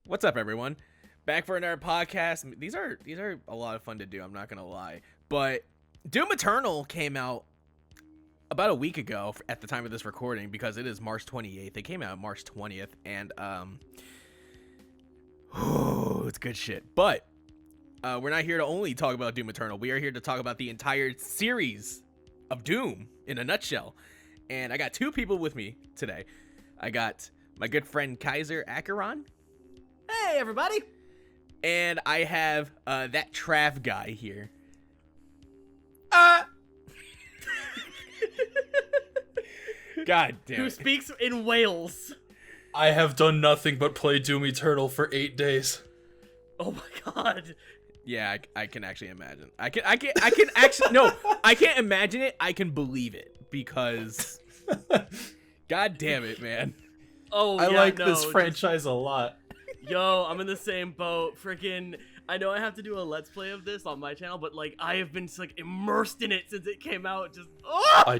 What's up, everyone? Back for another podcast. These are a lot of fun to do. I'm not gonna lie, but Doom Eternal came out about a week ago at the time of this recording because it is March 28th. It came out March 20th, and it's good shit. But we're not here to only talk about Doom Eternal. We are here to talk about the entire series of Doom in a nutshell. And I got two people with me today. I got my good friend Kaiser Acheron. Hey, everybody. And I have that Trav guy here. God damn Who it. speaks in Wales. I have done nothing but play Doom Eternal for 8 days. Oh my god. Yeah, I can actually imagine. I can actually, no, I can't imagine it. I can believe it because, God damn it, man. Oh, I yeah, like no, this franchise a lot. Yo, I'm in the same boat. Freaking, I know I have to do a Let's Play of this on my channel, but like, I have been like immersed in it since it came out. I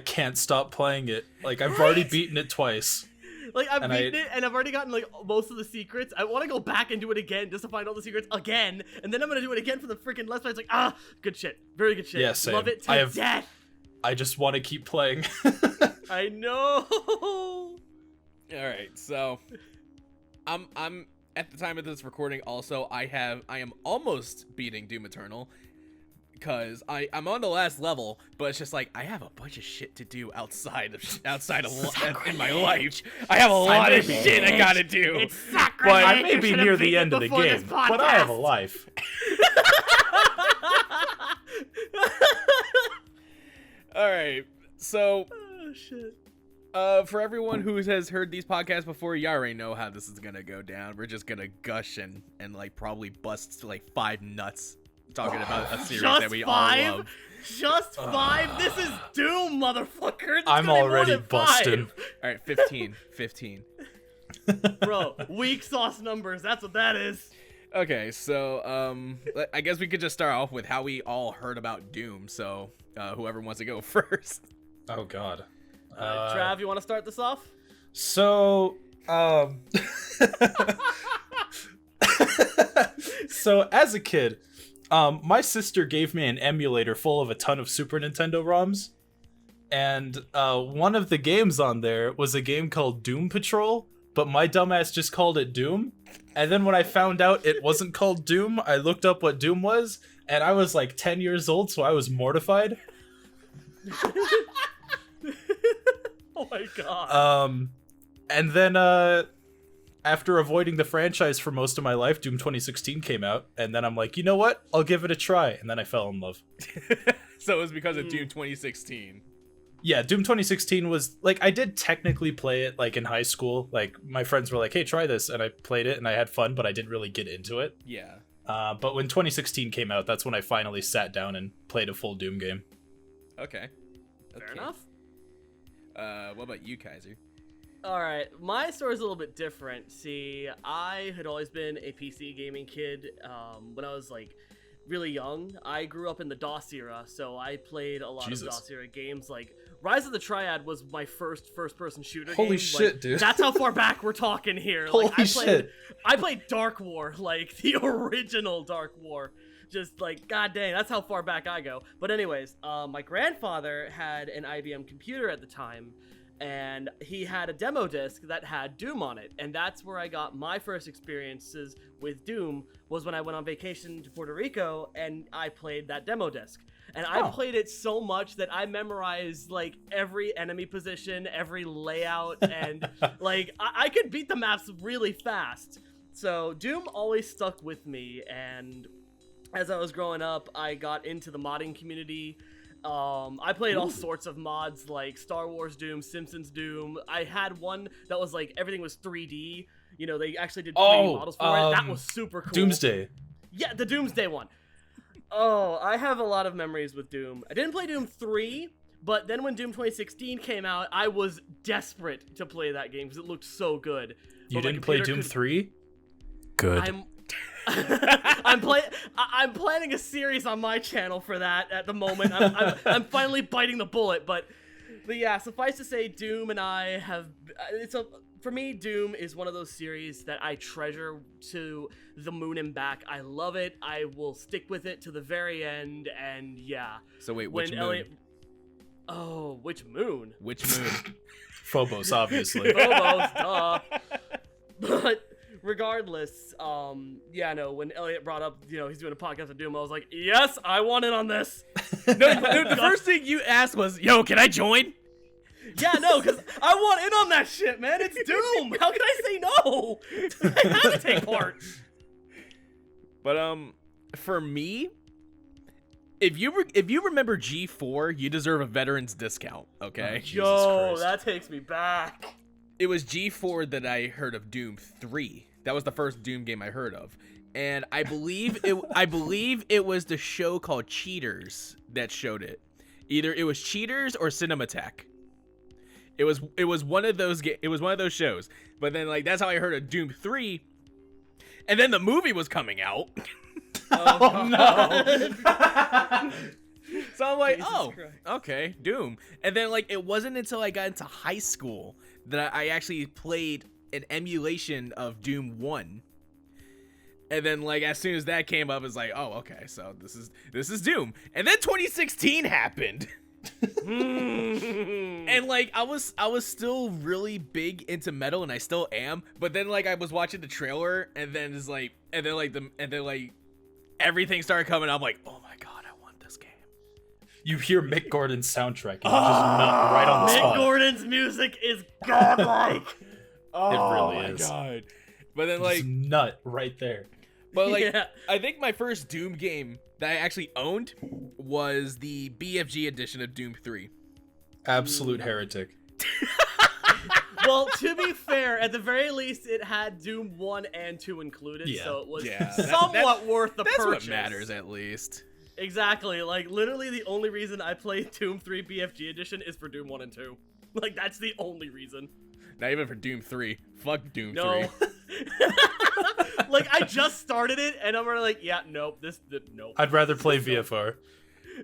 can't stop playing it. Like, I've already beaten it twice. Like, I've beaten it, and I've already gotten, like, most of the secrets. I want to go back and do it again just to find all the secrets again. And then I'm going to do it again for the freaking Let's Play. It's like, good shit. Very good shit. Yeah, same. Love it to death. I just want to keep playing. I know. All right, so I'm at the time of this recording also, I am almost beating Doom Eternal. Because I'm on the last level, but it's just like I have a bunch of shit to do outside of in my life. I have a lot of shit I gotta do. It's sacrilege. But I may be near the end of the game, but I have a life. All right, so Oh shit. for everyone who has heard these podcasts before, you already know how this is gonna go down. We're just gonna gush and like probably bust like 5 nuts. Talking about a series that we all love. Just 5? This is Doom, motherfucker. This I'm already busted. All right, 15. Bro, weak sauce numbers. That's what that is. Okay, so I guess we could just start off with how we all heard about Doom. So whoever wants to go first. Oh god. Trav, you want to start this off? So, so as a kid, my sister gave me an emulator full of a ton of Super Nintendo ROMs, and one of the games on there was a game called Doom Patrol, but my dumbass just called it Doom. And then when I found out it wasn't called Doom, I looked up what Doom was, and I was like 10 years old, so I was mortified. Oh my god. And then after avoiding the franchise for most of my life, Doom 2016 came out, and then I'm like, you know what? I'll give it a try, and then I fell in love. So it was because of Doom 2016. Yeah, Doom 2016 was, like, I did technically play it, like, in high school. Like, my friends were like, hey, try this, and I played it, and I had fun, but I didn't really get into it. Yeah. But when 2016 came out, that's when I finally sat down and played a full Doom game. Okay. Fair enough. What about you, Kaiser? Alright, my story's a little bit different. See, I had always been a PC gaming kid. When I was, like, really young, I grew up in the DOS era, so I played a lot of DOS era games. Like, Rise of the Triad was my first-person shooter game. Holy shit, like, dude. That's how far back we're talking here. Holy like, shit. I played Dark War, like, the original Dark War. Just, like, god dang, that's how far back I go. But anyways, my grandfather had an IBM computer at the time, and he had a demo disc that had Doom on it, and that's where I got my first experiences with Doom, was when I went on vacation to Puerto Rico, and I played that demo disc. And I played it so much that I memorized, like, every enemy position, every layout, and, like, I could beat the maps really fast. So Doom always stuck with me, and as I was growing up, I got into the modding community. I played all sorts of mods, like Star Wars Doom, Simpsons Doom. I had one that was like everything was 3D. You know, they actually did 3D models for it. That was super cool. Doomsday. Yeah, the Doomsday one. Oh, I have a lot of memories with Doom. I didn't play Doom 3, but then when Doom 2016 came out, I was desperate to play that game because it looked so good. You didn't play Doom 3? Good. I'm planning a series on my channel for that at the moment. I'm finally biting the bullet, but yeah, suffice to say, Doom and I have, it's a for me, Doom is one of those series that I treasure to the moon and back. I love it. I will stick with it to the very end, and yeah. So wait, which moon? Oh, which moon? Which moon? Phobos, obviously. Phobos, duh. But regardless, when Elliot brought up, he's doing a podcast of Doom, I was like, yes, I want in on this. No, the first thing you asked was, yo, can I join? Yeah, no, because I want in on that shit, man. It's Doom. How can I say no? I have to take part. But for me, if you remember G4, you deserve a veteran's discount. Okay. Yo, that takes me back. It was G4 that I heard of Doom 3. That was the first Doom game I heard of, and I believe it was the show called Cheaters that showed it. Either it was Cheaters or Cinematech. It was one of those shows. But then that's how I heard of Doom 3. And then the movie was coming out. Oh no. So I'm like, Jesus oh, Christ. okay, Doom. And then it wasn't until I got into high school that I actually played an emulation of Doom 1. And then as soon as that came up, it's like, oh, okay, so this is Doom. And then 2016 happened. And I was still really big into metal, and I still am, but then I was watching the trailer, and then everything started coming. I'm like, oh my god, I want this game. You hear Mick Gordon's soundtrack, and you just nut right on the spot. Mick Gordon's music is godlike. It really is. God. But then Just nut right there. but Yeah. I think my first Doom game that I actually owned was the BFG edition of Doom 3. Absolute heretic. Well, to be fair, at the very least, it had Doom 1 and 2 included, Yeah. so it was Yeah. somewhat worth the That's purchase. what matters, at least. Exactly. Literally the only reason I played Doom 3 BFG edition is for Doom 1 and 2. That's the only reason. Not even for Doom 3. Fuck Doom No. 3. I just started it, and I'm really nope, nope. I'd rather play VFR.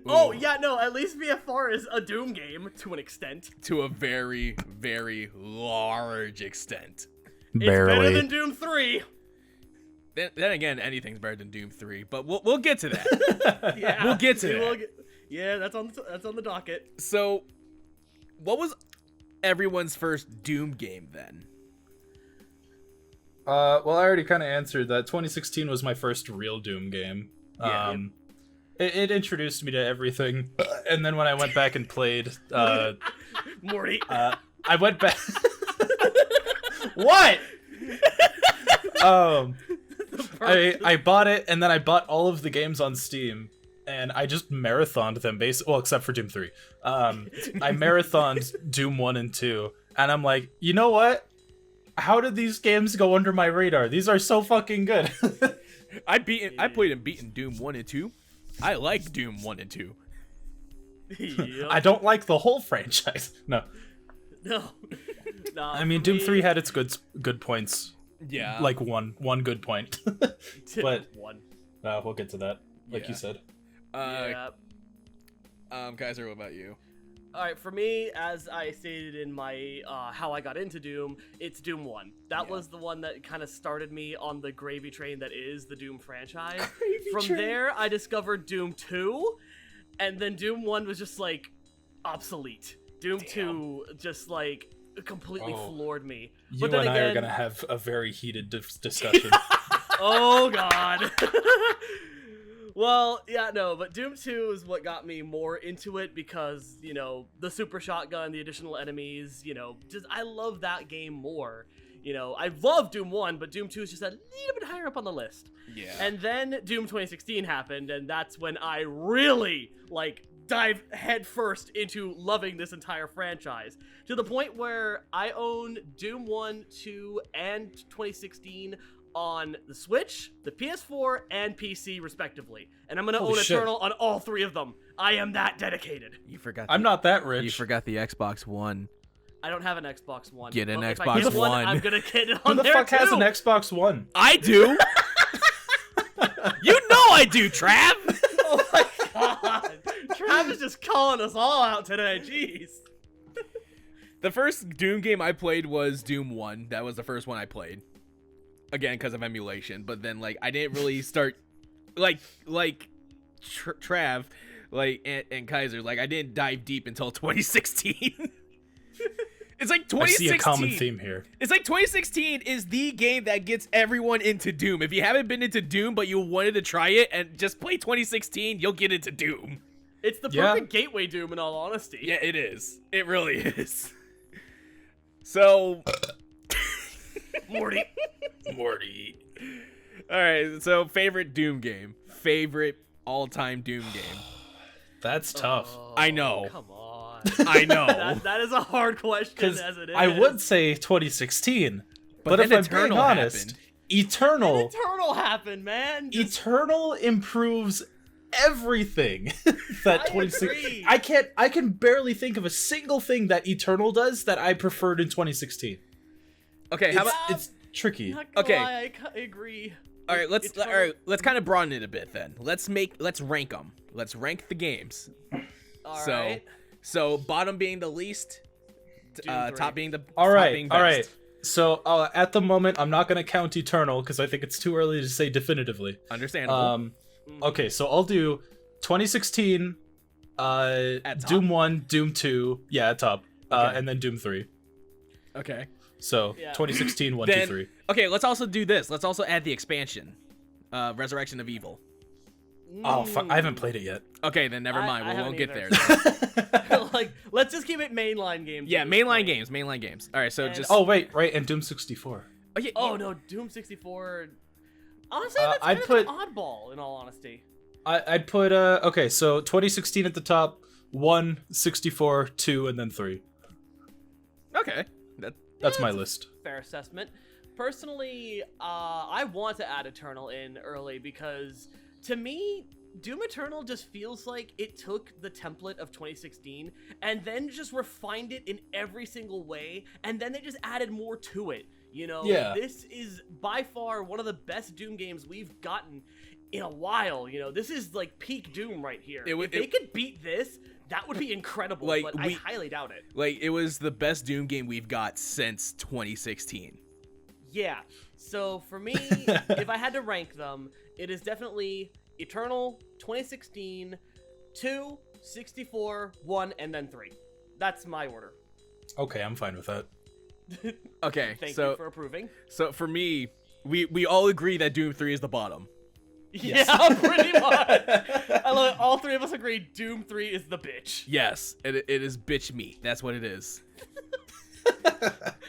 Oh, yeah, no, at least VFR is a Doom game, to an extent. To a very, very large extent. It's better than Doom 3. Then again, anything's better than Doom 3, but we'll get to that. Yeah, We'll get to that. Yeah, that's on the docket. So, what was everyone's first Doom game then? Well, I already kind of answered that. 2016 was my first real Doom game. Yeah. It introduced me to everything, and then when I went back and played, Morty. I went back. What? I bought it, and then I bought all of the games on Steam, and I just marathoned them, well, except for Doom 3. I marathoned Doom 1 and 2, and I'm like, you know what? How did these games go under my radar? These are so fucking good. I played and beaten Doom 1 and 2. I like Doom 1 and 2. Yep. I don't like the whole franchise. No. No. I mean, Doom 3 had its good points. Yeah. One good point. But one. we'll get to that, like Yeah. you said. Yeah. Kaiser, what about you? All right, for me, as I stated in my how I got into Doom, it's Doom 1. That was the one that kind of started me on the gravy train that is the Doom franchise. From there, I discovered Doom 2, and then Doom 1 was just obsolete. Doom 2 just completely floored me. You But then and I again, are gonna have a very heated discussion. oh god. Well, yeah, no, but Doom 2 is what got me more into it because, the super shotgun, the additional enemies, I love that game more. I love Doom 1, but Doom 2 is just a little bit higher up on the list. Yeah. And then Doom 2016 happened, and that's when I really, dive headfirst into loving this entire franchise. To the point where I own Doom 1, 2, and 2016 on the Switch, the PS4, and PC, respectively. And I'm going to own shit. Eternal on all three of them. I am that dedicated. You forgot. I'm not that rich. You forgot the Xbox One. I don't have an Xbox One. Get an But if Xbox I get one, One. I'm going to get it Who on the there fuck has too. an Xbox One? I do. You know I do, Trav. Oh my god. Travis just calling us all out today. Jeez. The first Doom game I played was Doom 1. That was the first one I played. Again, because of emulation. But then, like, I didn't really start, like Trav, like, and Kaiser, like, I didn't dive deep until 2016. It's like 2016. I see a common theme here. It's like 2016 is the game that gets everyone into Doom. If you haven't been into Doom, but you wanted to try it and just play 2016, you'll get into Doom. It's the perfect gateway Doom, in all honesty. Yeah, it is. It really is. So, Morty. All right. So, favorite Doom game. Favorite all-time Doom game. That's tough. I know. Come on. I know. That is a hard question as it is. I would say 2016, but if I'm being honest, Eternal happened, man. Eternal improves everything that 2016. I can barely think of a single thing that Eternal does that I preferred in 2016. Okay, how about it's tricky. Okay, I agree. All right, let's kind of broaden it a bit then. Let's rank them. Let's rank the games. All right. So bottom being the least, top being the all top right. being best. All right. So at the moment, I'm not gonna count Eternal because I think it's too early to say definitively. Understandable. Okay, so I'll do 2016, Doom 1, Doom 2, at top, and then Doom 3. Okay. So 2016, 1, 2, 3. Okay, let's also do this. Let's also add the expansion, Resurrection of Evil. Oh fuck! I haven't played it yet. Okay, then never mind. We won't get there. Like, let's just keep it mainline games. Yeah, mainline games. All right, so and, just. Oh wait, right, and Doom 64. Oh, yeah, oh no, Doom 64. Honestly, that's kind of an oddball. In all honesty, I'd put okay, so 2016 at the top, 1, 64, 2, and then 3. Okay, that's my list. Fair assessment. Personally, I want to add Eternal in early because, to me, Doom Eternal just feels like it took the template of 2016 and then just refined it in every single way, and then they just added more to it. You know, this is by far one of the best Doom games we've gotten in a while. You know, this is like peak Doom right here. If they could beat this, that would be incredible, but I highly doubt it. Like, it was the best Doom game we've got since 2016. Yeah, so for me, if I had to rank them, it is definitely Eternal, 2016, 2, 64, 1, and then 3. That's my order. Okay, I'm fine with that. Okay, Thank you for approving. So for me, we all agree that Doom 3 is the bottom. Yes. Yeah, pretty much. I love it. All three of us agree Doom 3 is the bitch. Yes, it is bitch meat. That's what it is.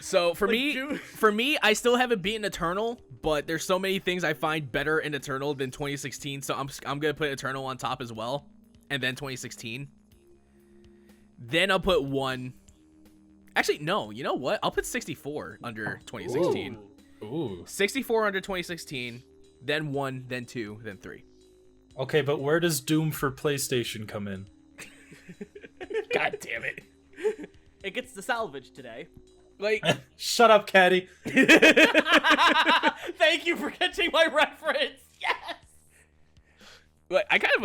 So for me, I still haven't beaten Eternal, but there's so many things I find better in Eternal than 2016. So I'm gonna put Eternal on top as well, and then 2016. Then I'll put 1. Actually, no. You know what? I'll put 64 under 2016. Ooh. 64 under 2016. Then 1. Then 2. Then 3. Okay, but where does Doom for PlayStation come in? God damn it. It gets the salvage today. Like, shut up, Caddy. Thank you for catching my reference. Yes. Like, I kind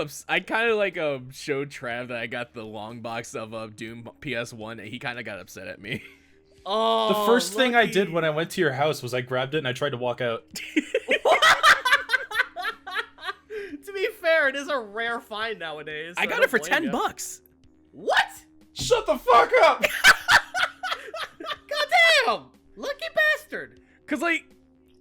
of like showed Trav that I got the long box of Doom PS1, and he kind of got upset at me. Oh, the first thing I did when I went to your house was I grabbed it and I tried to walk out. To be fair, it is a rare find nowadays. So I got it for $10. What? Shut the fuck up! Goddamn! Lucky bastard. Cause like,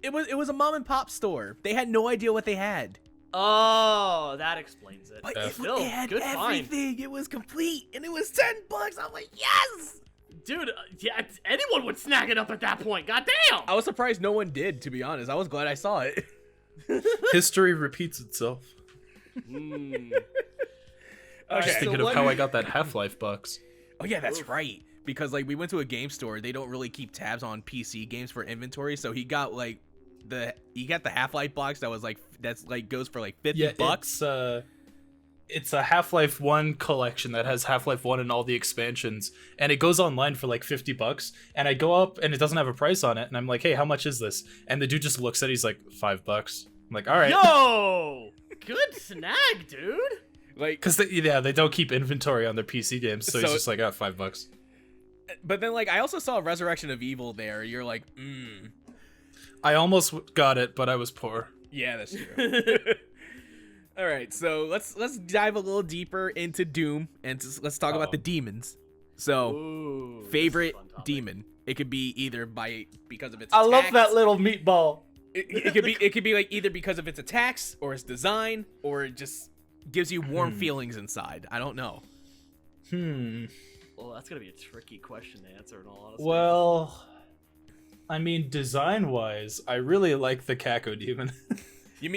it was a mom and pop store. They had no idea what they had. Oh, that explains it. But still, it had good everything. Find. It was complete, and it was $10. I'm like, yes, dude. Yeah, anyone would snag it up at that point. Goddamn! I was surprised no one did. To be honest, I was glad I saw it. History repeats itself. Okay, Just thinking of how I got that Half-Life box. Oh yeah, that's right. Because like we went to a game store, they don't really keep tabs on PC games for inventory, so he got like the Half-Life box that was like goes for like $50. It's a Half-Life 1 collection that has Half-Life 1 and all the expansions, and it goes online for like $50. And I go up and it doesn't have a price on it, and I'm like, hey, how much is this? And the dude just looks at it, he's like, $5. I'm like, all right. Yo, good snag, dude. Like, because they don't keep inventory on their PC games, so he's just like, $5. but then like I also saw Resurrection of Evil there. You're like, I almost got it, but I was poor. yeah, that's true. All right, so let's dive a little deeper into Doom and let's talk about the demons. So, Ooh, favorite this is a fun topic. demon. It could be either because of its I attacks. love that little meatball. It could be like either because of its attacks or its design, or it just gives you warm feelings inside. I don't know. Well, that's gonna be a tricky question to answer in all honesty. Well, I mean, design-wise, I really like the Kako demon. You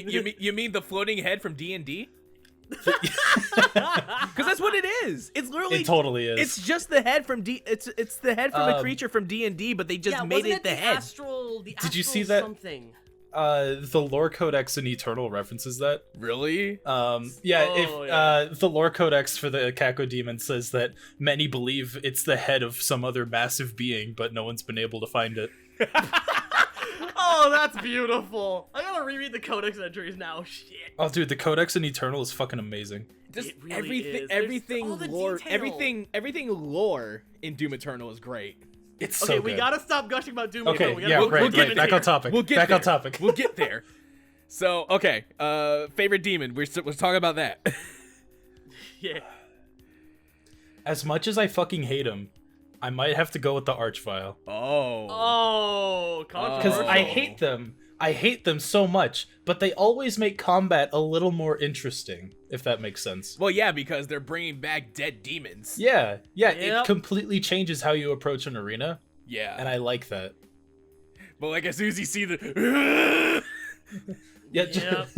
mean the floating head from D&D? Because that's what it is. It's literally. It totally is. It's just the head from It's the head from a creature from D&D, but they just made wasn't it the head. Did you see that? Something. The lore codex in Eternal references that. Really? The lore codex for the Kako demon says that many believe it's the head of some other massive being, but no one's been able to find it. Oh, that's beautiful. I gotta reread the codex entries now. Shit. Oh, dude, the codex in Eternal is fucking amazing. Just It really is. There's everything all the lore, detail. everything lore in Doom Eternal is great. It's Okay, so we good. gotta stop gushing about Doom. Okay, Eternal. yeah, we'll right. get Back on topic. We'll get Back there. on topic. We'll get there. So, okay, favorite demon. We're talking about that. Yeah. As much as I fucking hate him, I might have to go with the Archvile. Oh, Because controversial. I hate them. I hate them so much, but they always make combat a little more interesting, if that makes sense. Well, yeah, because they're bringing back dead demons. Yeah, Yep. it completely changes how you approach an arena, Yeah. and I like that. But like as soon as you see the Yeah, Yep.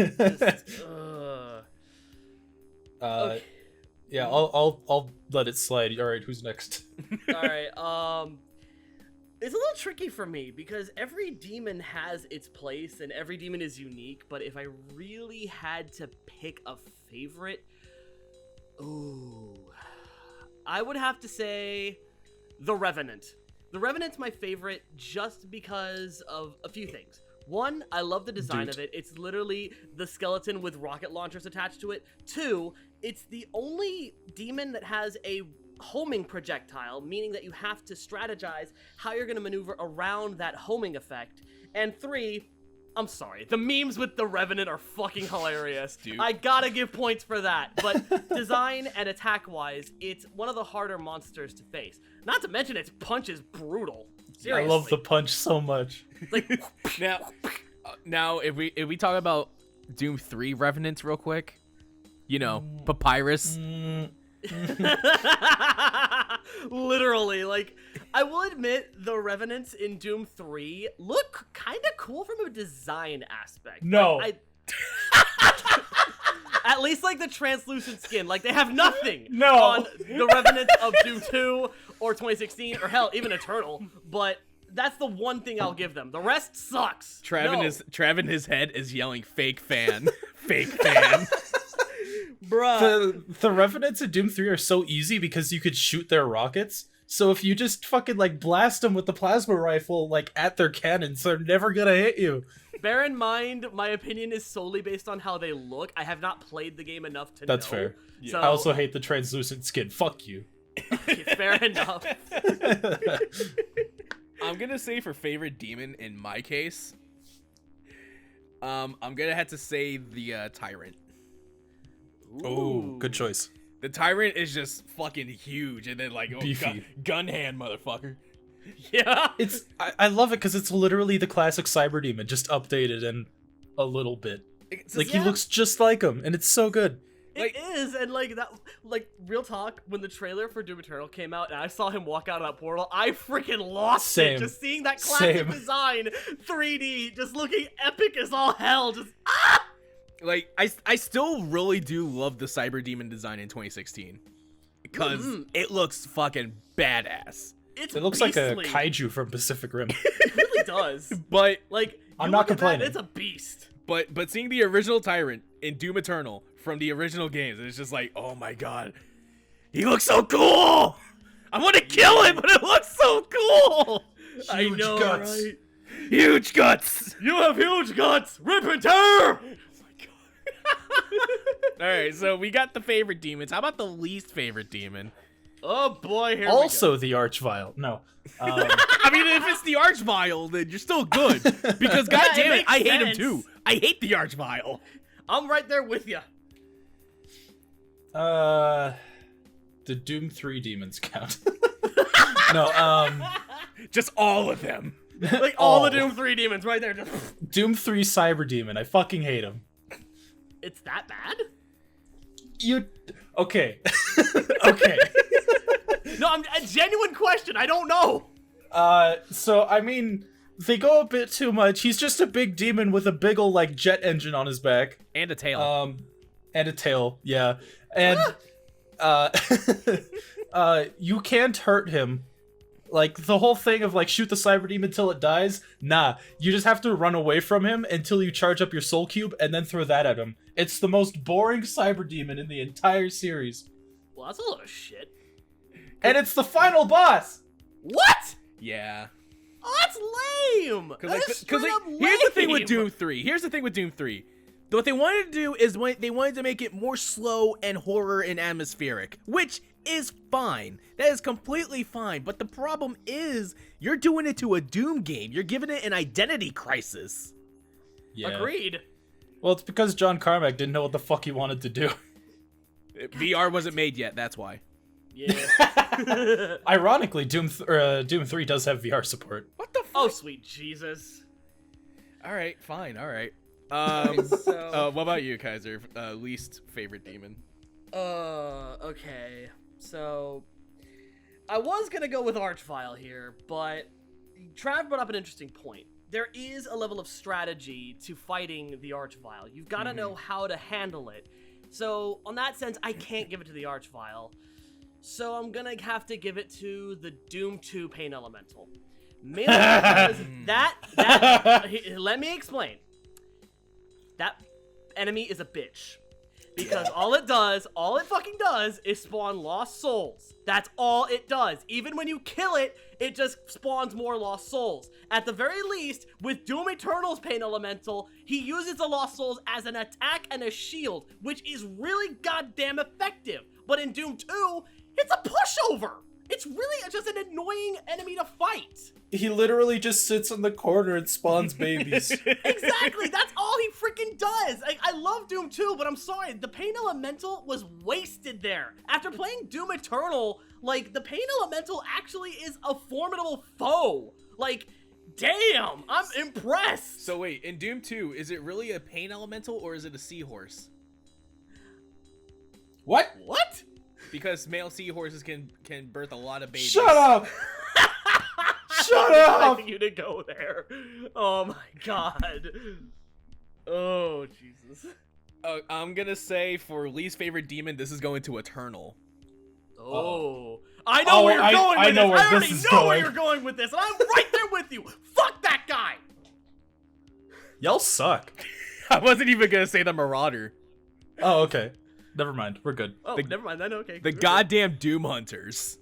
Okay. yeah, I'll let it slide. All right, who's next? All right. It's a little tricky for me because every demon has its place and every demon is unique. But if I really had to pick a favorite, I would have to say the Revenant. The Revenant's my favorite just because of a few things. One, I love the design of it. It's literally the skeleton with rocket launchers attached to it. Two, it's the only demon that has a homing projectile, meaning that you have to strategize how you're going to maneuver around that homing effect. And three, I'm sorry, the memes with the Revenant are fucking hilarious. Dude. I gotta give points for that. But design and attack-wise, it's one of the harder monsters to face. Not to mention its punch is brutal. Seriously. I love the punch so much. Like, now if we talk about Doom 3 Revenants real quick, you know, Papyrus. literally, like, I will admit the Revenants in Doom 3 look kind of cool from a design aspect. No. Like, at least like the translucent skin, like they have nothing No. on the Revenants of Doom 2 or 2016 or hell, even Eternal, but that's the one thing I'll give them. The rest sucks. Trav in his head is yelling fake fan. Fake fan. Bruh. The Revenants in Doom 3 are so easy because you could shoot their rockets. So if you just fucking like blast them with the plasma rifle like at their cannons, they're never gonna hit you. Bear in mind, my opinion is solely based on how they look. I have not played the game enough to know. That's fair. So, I also hate the translucent skin. Fuck you. fair enough. I'm gonna say for favorite demon in my case, I'm gonna have to say the Tyrant. Oh, good choice. The Tyrant is just fucking huge, and then like Beefy. gun hand, motherfucker. Yeah. It's I love it because it's literally the classic Cyber Demon, just updated and a little bit. Like he looks just like him, and it's so good. It is, and like that, like real talk. When the trailer for Doom Eternal came out, and I saw him walk out of that portal, I freaking lost Same. it. Just seeing that classic Same. design, 3D, just looking epic as all hell. Just Like I still really do love the Cyber Demon design in 2016 because it looks fucking badass. It looks like a beastly. kaiju from Pacific Rim. It really does. But Like I'm you not look at that, complaining. it's a beast. But seeing the original Tyrant in Doom Eternal from the original games, it's just like, oh my god, he looks so cool. I want to kill him, but it looks so cool. I Huge know, guts. right? Huge guts. You have huge guts. Rip and tear. All right, so we got the favorite demons. How about the least favorite demon? Oh boy, here Also the Archvile. No. I mean, if it's the Archvile, then you're still good. Because Yeah, goddamn it, makes I hate him sense. too. I hate the Archvile. I'm right there with you. The Doom 3 demons count. No, Just all of them. Like all the Doom 3 demons right there. Just... Doom 3 Cyber Demon. I fucking hate him. It's that bad? Okay. Okay. No, I'm a genuine question. I don't know. So I mean, they go a bit too much. He's just a big demon with a big ol' like jet engine on his back. And a tail. And a tail, yeah. And you can't hurt him. Like the whole thing of like shoot the cyber demon till it dies. Nah, you just have to run away from him until you charge up your soul cube and then throw that at him. It's the most boring cyber demon in the entire series. Well, that's a load of shit. And it's the final boss. What? Yeah. Oh, that's lame. Because Because here's the thing with Doom 3. Here's the thing with Doom 3. What they wanted to do is they wanted to make it more slow and horror and atmospheric, which is fine. That is completely fine. But the problem is you're doing it to a Doom game. You're giving it an identity crisis. Yeah. Agreed. Well, it's because John Carmack didn't know what the fuck he wanted to do. VR wasn't made yet. That's why. Yeah. Ironically, Doom 3 does have VR support. What the fuck? Oh, sweet Jesus. All right, fine. All right. So- What about you, Kaiser? Least favorite demon? Okay. So, I was gonna go with Archvile here, but Trav brought up an interesting point. There is a level of strategy to fighting the Archvile. You've got to know how to handle it. So, on that sense, I can't give it to the Archvile. So, I'm gonna have to give it to the Doom 2 Pain Elemental. Mainly because let me explain. That enemy is a bitch. Because all it fucking does is spawn lost souls. That's all it does. Even when you kill it, it just spawns more lost souls. At the very least, with Doom Eternal's Pain Elemental, he uses the lost souls as an attack and a shield, which is really goddamn effective. But in Doom 2, it's a pushover. It's really just an annoying enemy to fight. He literally just sits in the corner and spawns babies. Exactly, that's all he freaking does. Like, I love Doom 2, but I'm sorry, the Pain Elemental was wasted there. After playing Doom Eternal, like, the Pain Elemental actually is a formidable foe. Like, damn, I'm impressed. So wait, in Doom 2, is it really a pain elemental or is it a seahorse? What? What? Because male seahorses can birth a lot of babies. Shut up! Shut I up! expecting you to go there. Oh my god. Oh, Jesus. I'm gonna say for least favorite demon, this is going to Eternal. Oh. I know where you're going with I know this. where I already this is know where going. you're going with this, and I'm right there with you. Fuck that guy. Y'all suck. I wasn't even gonna say the Marauder. Oh, okay. Never mind. We're good. Oh, never mind then. Okay. The goddamn Doom Hunters.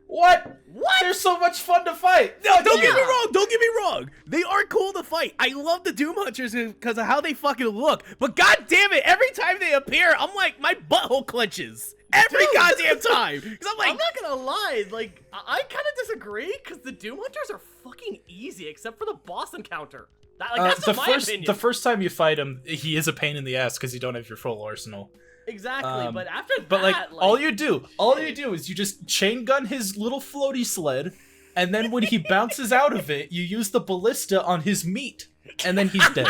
What? They're so much fun to fight. No, don't get me wrong. Don't get me wrong. They are cool to fight. I love the Doom Hunters because of how they fucking look. But god damn it, every time they appear, I'm like, my butthole clenches. Every goddamn time. Because I'm like, I'm not gonna lie, like, I kind of disagree, because the Doom Hunters are fucking easy, except for the boss encounter. That's just my opinion. The first time you fight him, he is a pain in the ass because you don't have your full arsenal. Exactly, but after that, But like, all you do is you just chain gun his little floaty sled, and then when he bounces out of it, you use the ballista on his meat, and then he's dead.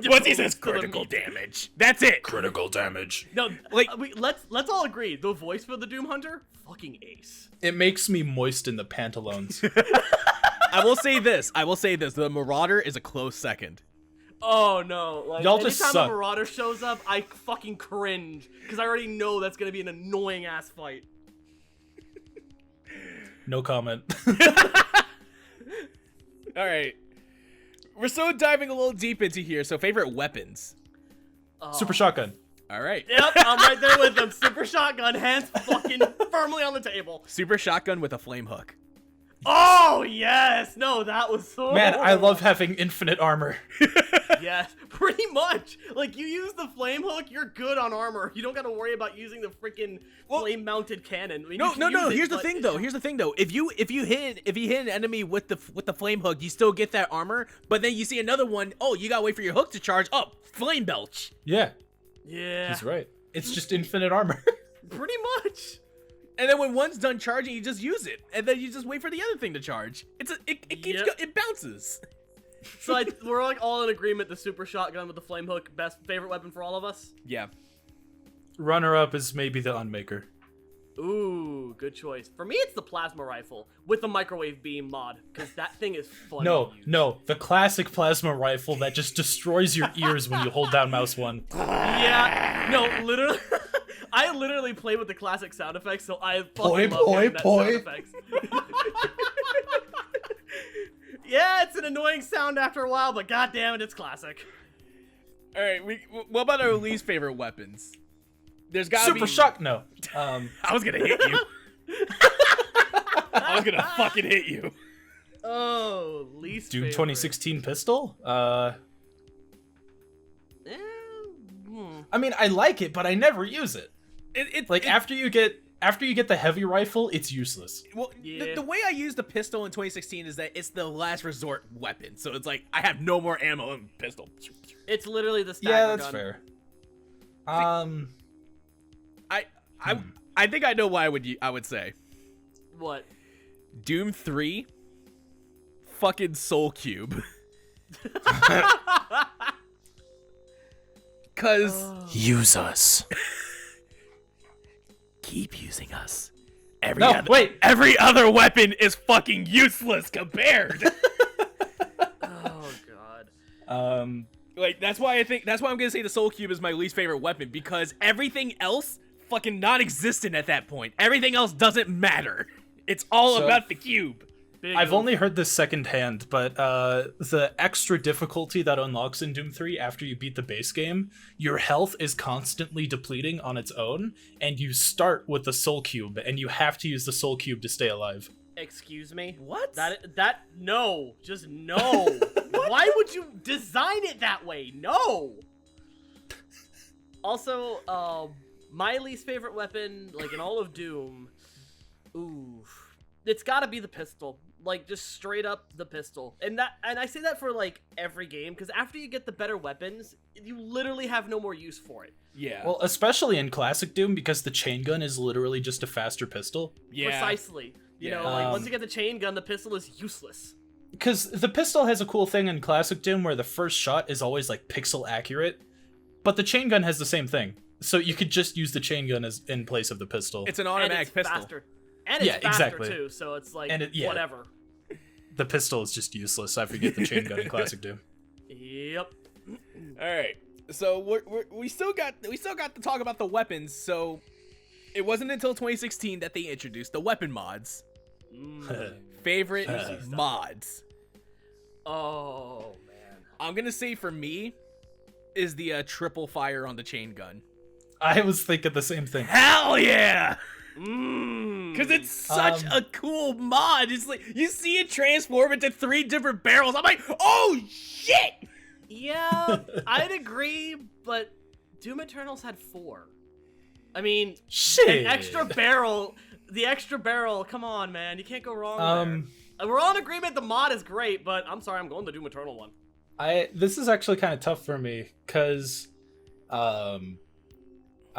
once he says critical damage, that's it. Critical damage. No, Like- let's all agree, the voice for the Doom Hunter, fucking ace. It makes me moist in the pantaloons. I will say this. The Marauder is a close second. Oh no, like, Y'all just anytime suck. a Marauder shows up, I fucking cringe, because I already know that's gonna be an annoying ass fight. No comment. All right. We're so diving a little deep into here. So favorite weapons. Super shotgun. All right. Yep, I'm right there with them. Super shotgun, hands fucking firmly on the table. Super shotgun with a flame hook. Oh yes, no, that was so. Man, I love having infinite armor. Yes, pretty much. Like you use the flame hook, you're good on armor. You don't got to worry about using the freaking flame-mounted cannon. I mean, No. Here's the thing, though. If you hit an enemy with the flame hook, you still get that armor. But then you see another one. Oh, you gotta wait for your hook to charge. Oh, flame belch. Yeah, Yeah, he's right. It's just infinite armor. pretty much. And then when one's done charging, you just use it, and then you just wait for the other thing to charge. It bounces. So we're like all in agreement. The super shotgun with the flame hook, best favorite weapon for all of us. Yeah. Runner-up is maybe the Unmaker. Ooh, good choice. For me, it's the plasma rifle with the microwave beam mod, because that thing is fun. No, the classic plasma rifle that just destroys your ears when you hold down mouse 1. Yeah, no, literally. I literally play with the classic sound effects, so I fucking love Poi, hearing that poi. sound effects. Yeah, it's an annoying sound after a while, but goddamn it, it's classic. All right. What about our least favorite weapons? There's gotta be Super shock. No. I was gonna hit you. I was gonna fucking hit you. Oh, least Doom favorite. 2016 pistol. Eh, I mean, I like it, but I never use it. After you get the heavy rifle, it's useless. Well, Yeah. the way I use the pistol in 2016 is that it's the last resort weapon. So it's like I have no more ammo in pistol. It's literally the stagger Yeah, that's gun. fair. I think I know why I would say What? Doom 3 fucking Soul Cube. Cause Use us. keep using us. Every other weapon is fucking useless compared. Oh god. That's why I'm gonna say the Soul Cube is my least favorite weapon, because everything else fucking non-existent at that point. Everything else doesn't matter. It's all So- about the cube. Big I've oof. only heard this secondhand, but the extra difficulty that unlocks in Doom 3 after you beat the base game, your health is constantly depleting on its own, and you start with the Soul Cube, and you have to use the Soul Cube to stay alive. Excuse me? What? No. Just no. Why would you design it that way? No. Also, my least favorite weapon, like in all of Doom, it's gotta be the pistol. Like, just straight up the pistol. And I say that for, like, every game, because after you get the better weapons, you literally have no more use for it. Yeah. Well, especially in classic Doom, because the chain gun is literally just a faster pistol. yeah. Precisely. You Yeah. know, like, once you get the chain gun, the pistol is useless. Because the pistol has a cool thing in classic Doom where the first shot is always, like, pixel accurate, but the chain gun has the same thing. So you could just use the chain gun as in place of the pistol. It's an And automatic it's pistol. faster. And it's Yeah, faster, exactly. too, so it's like, Yeah. whatever. The pistol is just useless. I forget the chain gun in classic Doom. Yep. All right. So we still got to talk about the weapons. So it wasn't until 2016 that they introduced the weapon mods. Favorite mods. Oh, man. I'm gonna say for me is the triple fire on the chain gun. I was thinking the same thing. Hell yeah! Mmm. Because it's such a cool mod. It's like you see it transform into 3 different barrels. I'm like, oh shit! Yeah, I'd agree, but Doom Eternals had 4. I mean, Shit. an extra barrel. The extra barrel. Come on, man. You can't go wrong there. We're all in agreement the mod is great, but I'm sorry, I'm going to Doom Eternal one. This is actually kind of tough for me because, I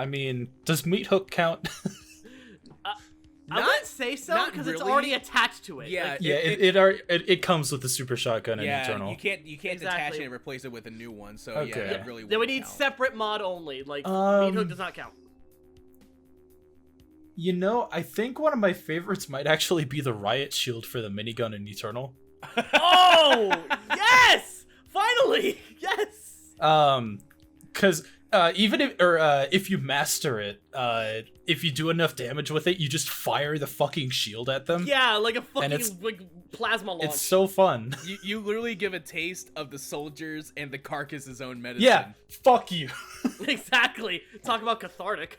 mean, does Meat Hook count? I wouldn't say so not because it's really. already attached to it. Yeah, Like, Yeah, it comes with the super shotgun in Eternal. you can't detach Exactly. it and replace it with a new one. So Okay. yeah, Yeah. that really then we wouldn't need count. separate mod only. Like Meat Hook does not count. You know, I think one of my favorites might actually be the riot shield for the minigun in Eternal. Oh yes! Finally, yes. Because even if you master it, if you do enough damage with it, you just fire the fucking shield at them. Yeah, like a fucking it's- like plasma launch. It's so fun. You literally give a taste of the soldiers and the carcass's own medicine. Yeah, fuck you. Exactly. Talk about cathartic.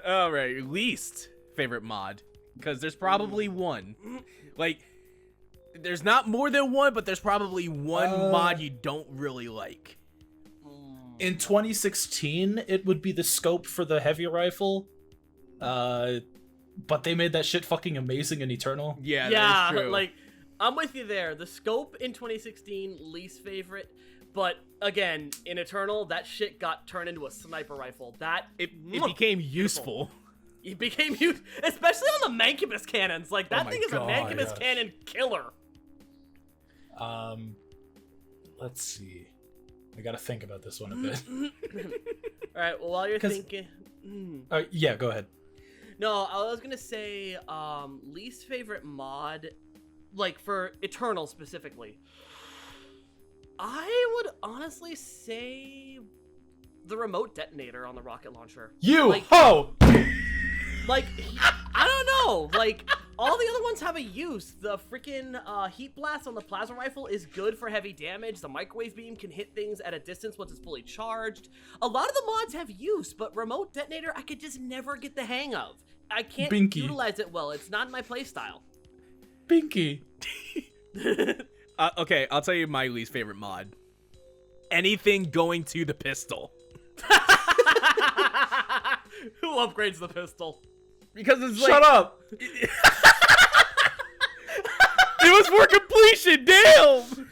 All right, least favorite mod. because there's probably one. Like, there's not more than one, but there's probably one mod you don't really like. In 2016, it would be the scope for the heavy rifle. But they made that shit fucking amazing in Eternal. Yeah, yeah, that's true. like, I'm with you there. The scope in 2016, least favorite. But again, in Eternal, that shit got turned into a sniper rifle. It became useful. It became huge, especially on the Mancubus cannons. Like, that thing is a Mancubus gosh. cannon killer. Let's see. I gotta think about this one a bit. All right, well, while you're thinking... Yeah, go ahead. No, I was gonna say, least favorite mod, like, for Eternal specifically. I would honestly say the remote detonator on the rocket launcher. Like, I don't know. Like, all the other ones have a use. The freaking heat blast on the plasma rifle is good for heavy damage. The microwave beam can hit things at a distance once it's fully charged. A lot of the mods have use, but remote detonator, I could just never get the hang of. I can't utilize it well. It's not in my playstyle. Binky. Okay, I'll tell you my least favorite mod. Anything going to the pistol. Who upgrades the pistol? Because it's like... Shut up! It was for completion, damn!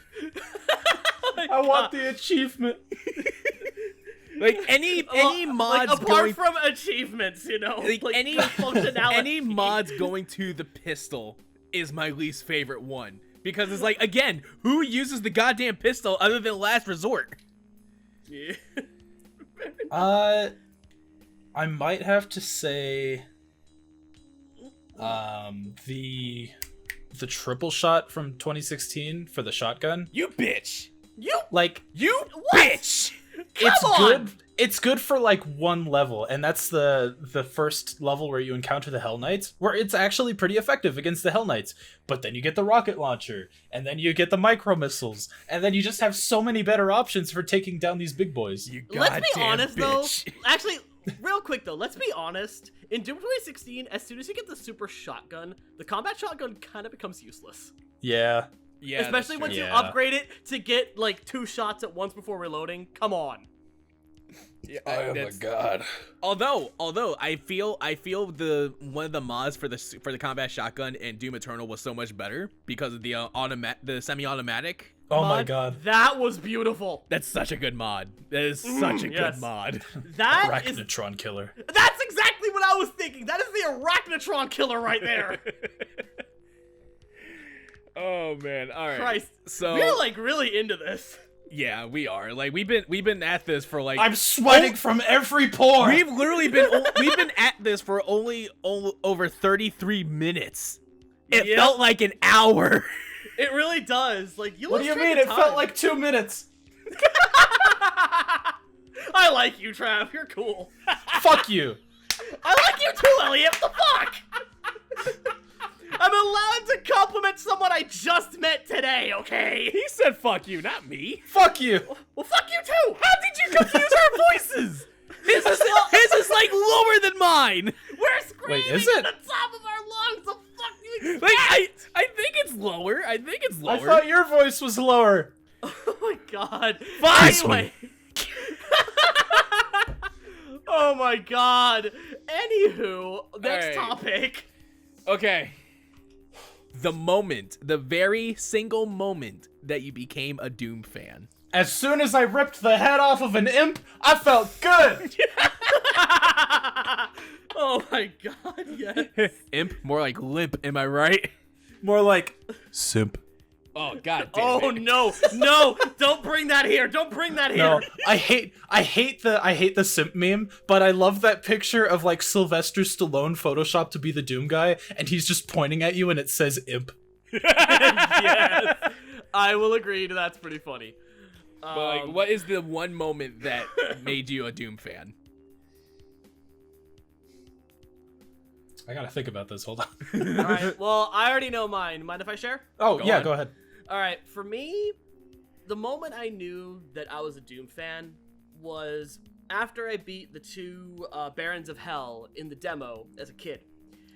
I want the achievement. Like, any mods like, apart from achievements, you know? Like, any functionality. Any mods going to the pistol is my least favorite one. Because it's like, again, who uses the goddamn pistol other than last resort? Yeah. I might have to say, the triple shot from 2016 for the shotgun. You bitch! You bitch! It's good for like one level, and that's the first level where you encounter the Hell Knights, where it's actually pretty effective against the Hell Knights. But then you get the rocket launcher, and then you get the micro missiles, and then you just have so many better options for taking down these big boys. You Let's be honest, bitch. though. Actually, real quick though, let's be honest. In Doom 2016, as soon as you get the super shotgun, the combat shotgun kind of becomes useless. Yeah. Yeah, especially once you upgrade it to get like 2 shots at once before reloading. Come on. Yeah, oh my god. Although I feel the one of the mods for the combat shotgun in Doom Eternal was so much better because of the semi-automatic. Oh mod. My god. That was beautiful. That's such a good mod. That is such a good mod. That Arachnotron killer. That's exactly what I was thinking. That is the Arachnotron killer right there. Oh man. All right. Christ. So we're like really into this. Yeah, we are. Like we've been at this for like I'm sweating from every pore. We've literally been at this for only over 33 minutes. It felt like an hour. It really does. Like What do you mean? It felt like 2 minutes. I like you, Trav. You're cool. Fuck you. I like you too, Elliot. What the fuck? I'm allowed to compliment someone I just met today, okay? He said fuck you, not me. Fuck you. Well, fuck you too. How did you confuse our voices? His is like lower than mine. We're screaming Wait, is it? at the top of our lungs. The fuck do you expect? Like I think it's lower. I thought your voice was lower. Oh my god. Fine. Anyway. Oh my god. Anywho, next topic. Okay. The very single moment that you became a Doom fan. As soon as I ripped the head off of an imp, I felt good. Oh my god, yes. Imp, more like limp, am I right? More like simp. Oh god damn Oh it. no, don't bring that here. Don't bring that here. No, I hate the simp meme, but I love that picture of like Sylvester Stallone photoshopped to be the Doom guy, and he's just pointing at you and it says imp. Yes. I will agree to that's pretty funny. But like, what is the one moment that made you a Doom fan? I gotta think about this. Hold on. Alright, well, I already know mine. Mind if I share? Oh, yeah, go ahead. Alright, for me, the moment I knew that I was a Doom fan was after I beat the 2 Barons of Hell in the demo as a kid.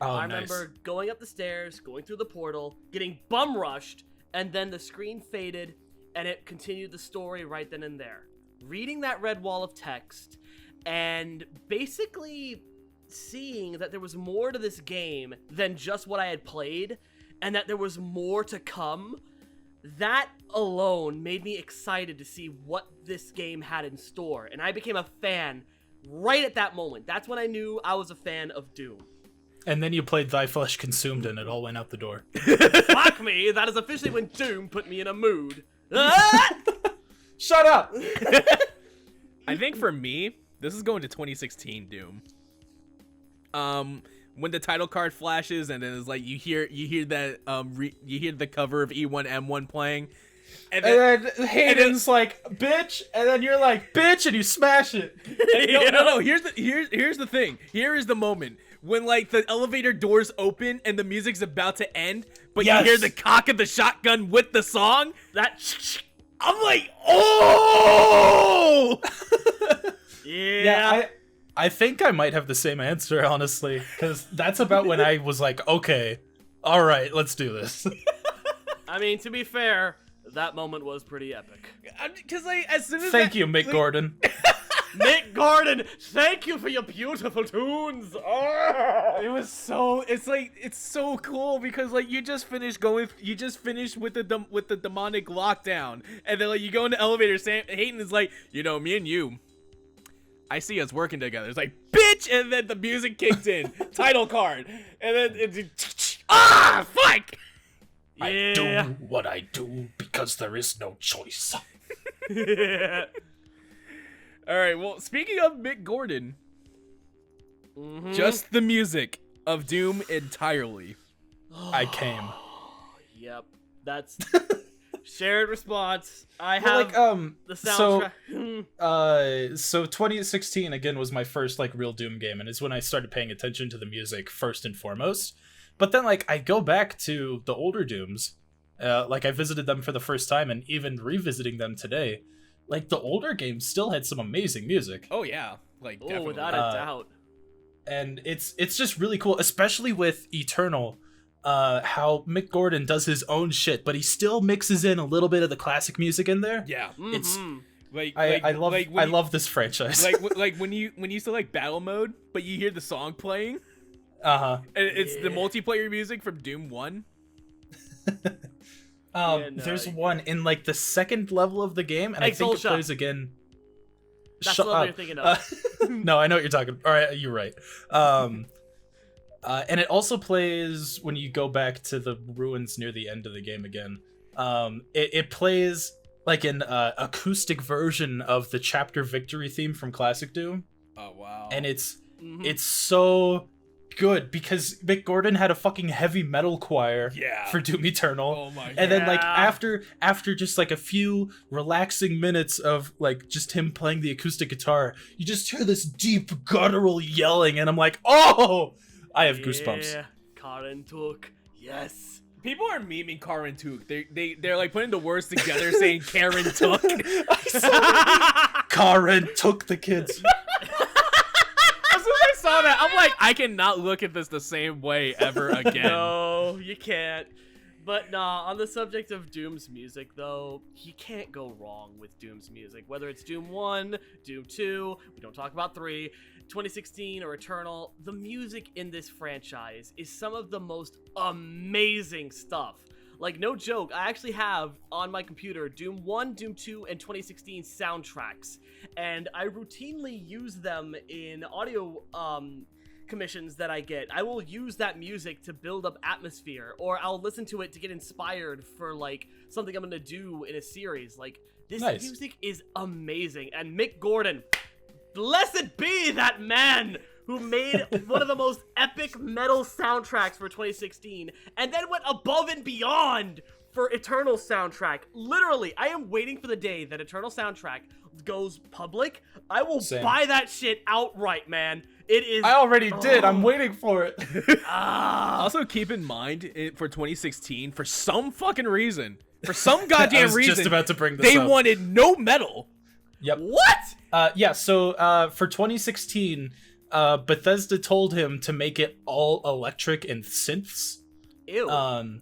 Oh, I nice. remember going up the stairs, going through the portal, getting bum rushed, and then the screen faded, and it continued the story right then and there. Reading that red wall of text, and basically seeing that there was more to this game than just what I had played, and that there was more to come, that alone made me excited to see what this game had in store, and I became a fan right at that moment. That's when I knew I was a fan of Doom. And then you played Thy Flesh Consumed and it all went out the door. Fuck me, that is officially when Doom put me in a mood. Shut up! I think for me, this is going to 2016 Doom. When the title card flashes and then it's like you hear that you hear the cover of E1M1 playing, and then Hayden's like, bitch, and then you're like, bitch, and you smash it. no. Here's the thing. Here is the moment when like the elevator doors open and the music's about to end, but Yes. you hear the cock of the shotgun with the song. I'm like, oh. Yeah. I think I might have the same answer, honestly, because that's about when I was like, okay, all right, let's do this. I mean, to be fair, that moment was pretty epic. Because like as soon as Thank you, Mick Gordon. Mick Gordon, thank you for your beautiful tunes. Oh! It's so cool because like you just finished with the demonic lockdown, and then like you go in the elevator. Hayden is like, me and you, I see us working together. It's like, bitch, and then the music kicks in, title card, and then it's fuck. Yeah. I do what I do because there is no choice. All right. Well, speaking of Mick Gordon, just the music of Doom entirely. I came. Yep, that's shared response. I Well, have like, the soundtrack. So 2016 again was my first like real Doom game, and it's when I started paying attention to the music first and foremost. But then like I go back to the older Dooms, like I visited them for the first time, and even revisiting them today, like the older games still had some amazing music. Oh yeah, like Oh, definitely. without a doubt. And it's just really cool, especially with Eternal. How Mick Gordon does his own shit, but he still mixes in a little bit of the classic music in there. Yeah. It's Like I when you- love this franchise. like when you select battle mode, but you hear the song playing, Uh-huh. and it's the multiplayer music from Doom 1. There's one in like the second level of the game, and I think it Exultia. plays again. That's Shut the one up. you're thinking of. No, I know what you're talking. All right, you're right. And it also plays when you go back to the ruins near the end of the game again. It plays like an acoustic version of the chapter victory theme from Classic Doom, Oh wow. and it's so good because Mick Gordon had a fucking heavy metal choir for Doom Eternal. Oh my god. And then like after just like a few relaxing minutes of like just him playing the acoustic guitar, you just hear this deep guttural yelling, and I'm like, oh, I have goosebumps. Yeah, Karen took. Yes. People are memeing Karen Took. They're like putting the words together, saying Karen Took. Karen took the kids. As soon as I saw that, I'm like, I cannot look at this the same way ever again. No, you can't. But nah, on the subject of Doom's music, though, you can't go wrong with Doom's music. Whether it's Doom 1, Doom 2, we don't talk about 3, 2016, or Eternal, the music in this franchise is some of the most amazing stuff. Like, no joke, I actually have on my computer Doom 1, Doom 2, and 2016 soundtracks. And I routinely use them in audio commissions that I get. I will use that music to build up atmosphere, or I'll listen to it to get inspired for like something I'm gonna do in a series. Like, this Nice. music is amazing, and Mick Gordon, blessed be that man who made one of the most epic metal soundtracks for 2016, and then went above and beyond for Eternal soundtrack. Literally, I am waiting for the day that Eternal soundtrack goes public. I will Same. buy that shit outright, man. It is. I already did. I'm waiting for it. Also, keep in mind for 2016, for some fucking reason, for some goddamn I was reason, just about to bring this they up. wanted no metal. Yep. What? Yeah, so for 2016, Bethesda told him to make it all electric and synths. Ew.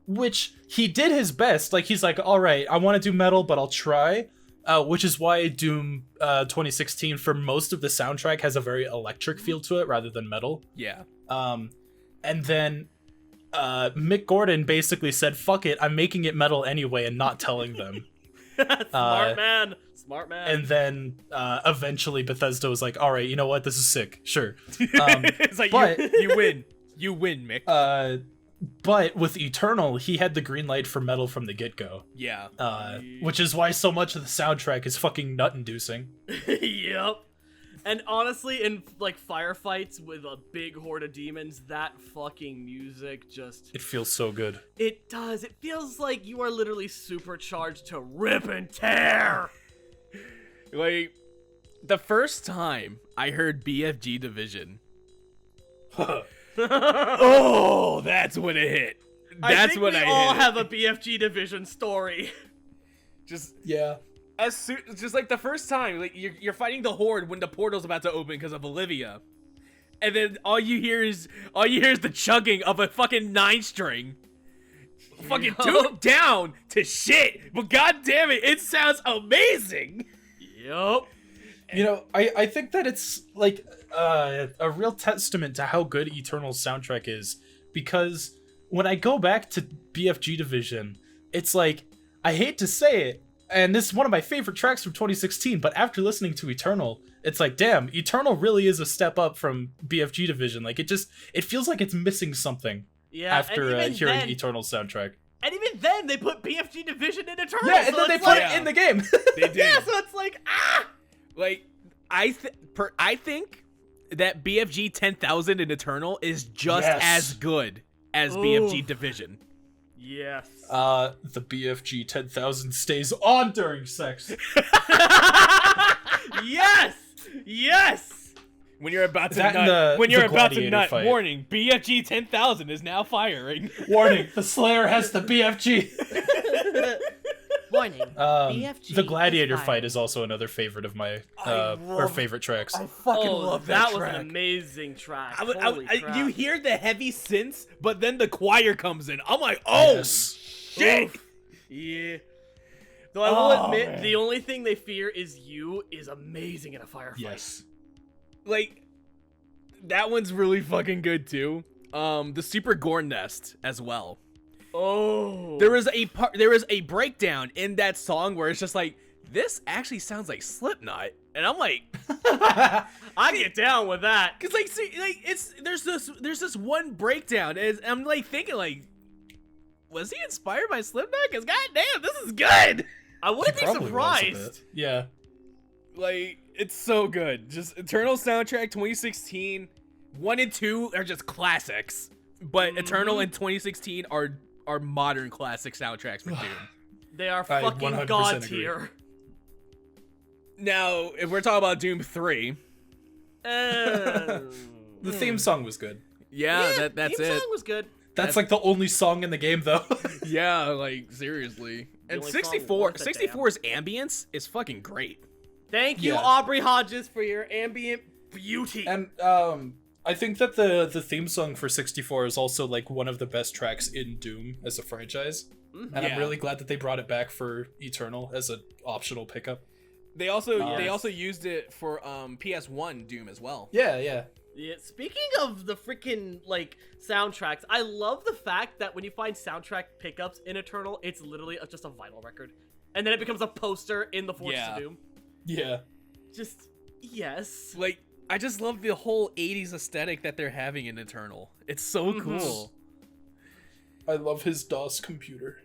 Which he did his best. Like, he's like, all right, I want to do metal, but I'll try. Which is why Doom 2016, for most of the soundtrack, has a very electric feel to it rather than metal. Yeah. And then Mick Gordon basically said, fuck it, I'm making it metal anyway and not telling them. Smart man. And then eventually Bethesda was like, all right, you know what? This is sick. Sure. It's like, but, you win. You win, Mick. But with Eternal, he had the green light for metal from the get-go. Yeah. Which is why so much of the soundtrack is fucking nut-inducing. Yep. And honestly, in like firefights with a big horde of demons, that fucking music just... It feels so good. It does. It feels like you are literally supercharged to rip and tear. Like, the first time I heard BFG Division... Oh, that's when it hit. That's when I hit. We all have a BFG Division story. Just yeah. Just like the first time, like you're fighting the horde when the portal's about to open because of Olivia, and then all you hear is the chugging of a fucking 9-string. Fucking tuned down to shit, but god damn it, it sounds amazing. Yup. You know, I think that it's like a real testament to how good Eternal's soundtrack is, because when I go back to BFG Division, it's like, I hate to say it, and this is one of my favorite tracks from 2016, but after listening to Eternal, it's like, damn, Eternal really is a step up from BFG Division. Like, it feels like it's missing something after hearing Eternal's soundtrack. And even then, they put BFG Division in Eternal. Yeah, and then they put it in the game. They did. Yeah, so it's like, Like, I think that BFG 10,000 in Eternal is just as good as BFG Division. Yes. The BFG 10,000 stays on during sex. Yes. When you're about to nut, fight. Warning, BFG 10,000 is now firing. Warning, the Slayer has the BFG. Warning, BFG the Gladiator fight is also another favorite of my favorite tracks. I fucking love that track. Was an amazing track. You hear the heavy synths, but then the choir comes in. I'm like, oh, shit. Oof. Yeah. Though I will admit, the only thing they fear is amazing in a firefight. Yes. Like, that one's really fucking good too. The Super Gore Nest as well. Oh. There is a breakdown in that song where it's just like, this actually sounds like Slipknot, and I'm like, I get down with that. Cause like, see, like there's this one breakdown, and I'm like thinking like, was he inspired by Slipknot? Cause goddamn, this is good. I wouldn't be surprised. Yeah. Like, it's so good. Just Eternal soundtrack 2016, 1 and 2 are just classics, but Eternal and 2016 are modern classic soundtracks for Doom. They are fucking god tier. Now, if we're talking about Doom 3, the theme song was good. Yeah, that's it. The theme song was good. That's like the only song in the game, though. Yeah, like, seriously. And 64's ambience is fucking great. Thank you, Aubrey Hodges, for your ambient beauty. And I think that the theme song for 64 is also like one of the best tracks in Doom as a franchise. And I'm really glad that they brought it back for Eternal as an optional pickup. They also used it for PS1 Doom as well. Yeah. Speaking of the freaking like soundtracks, I love the fact that when you find soundtrack pickups in Eternal, it's literally just a vinyl record, and then it becomes a poster in the Fortress of Doom. Yeah. Just yes. Like, I just love the whole 80s aesthetic that they're having in Eternal. It's so cool. I love his DOS computer.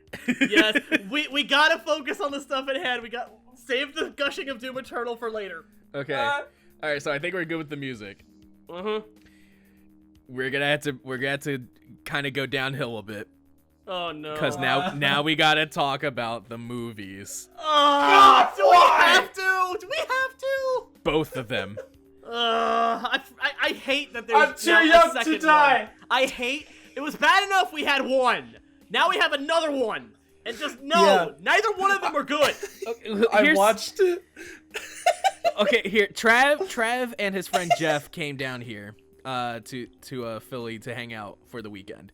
Yes, we gotta focus on the stuff at hand. We got save the gushing of Doom Eternal for later. Okay. All right, so I think we're good with the music. We're gonna have to kind of go downhill a bit. Oh no. Because now we gotta talk about the movies. Oh, do we have to? Do we have to? Both of them. I hate that there's I'm too young to die. One. I hate. It was bad enough we had one. Now we have another one. And just neither one of them are good. I watched it. Okay, here, Trav and his friend Jeff came down here to Philly to hang out for the weekend.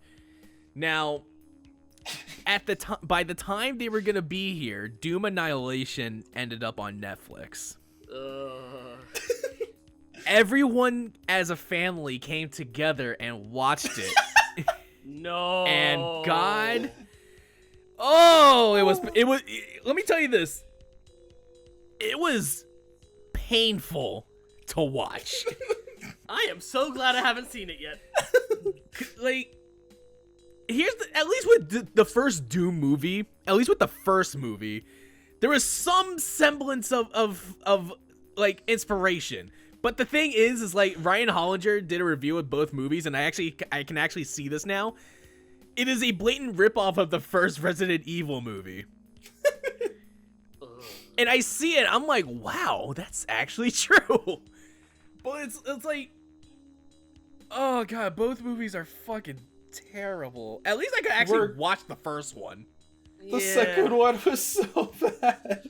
Now, by the time they were gonna be here, Doom Annihilation ended up on Netflix. Everyone as a family came together and watched it. No. And God, it was. Let me tell you this. It was painful to watch. I am so glad I haven't seen it yet. Like, at least with the first Doom movie, at least with the first movie, there was some semblance of like inspiration. But the thing is like Ryan Hollinger did a review of both movies, and I can actually see this now. It is a blatant ripoff of the first Resident Evil movie. And I see it, I'm like, wow, that's actually true. But it's like, oh god, both movies are fucking terrible. At least I could actually watch the first one. The second one was so bad.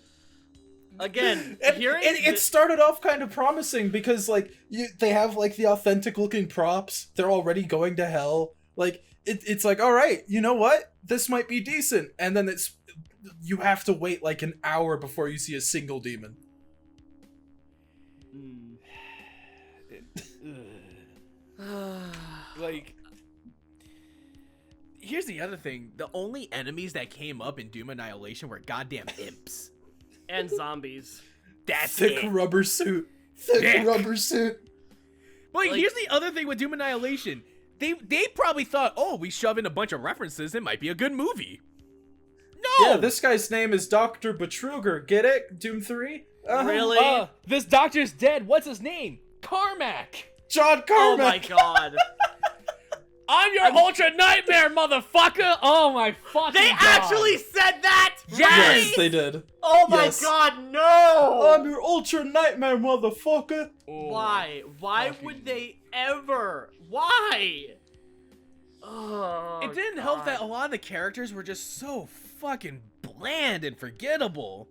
Again, it started off kind of promising because like they have like the authentic looking props. They're already going to hell. Like it's like, all right, you know what? This might be decent. And then you have to wait like an hour before you see a single demon. Like, here's the other thing. The only enemies that came up in Doom Annihilation were goddamn imps. And zombies. That's thick it. Rubber suit. Thick rubber suit. But like, here's the other thing with Doom Annihilation. They probably thought, oh, we shove in a bunch of references, it might be a good movie. No! Yeah, this guy's name is Dr. Betruger. Get it? Doom 3? Really? This doctor's dead. What's his name? Carmack. John Carmack. Oh my god. I'm your ultra nightmare, motherfucker! Oh my fucking They god. actually said that? Yes, they did. Oh my Yes. god, no! I'm your ultra nightmare, motherfucker. Why? Why would they ever? Why? Oh, It didn't help that a lot of the characters were just so fucking bland and forgettable.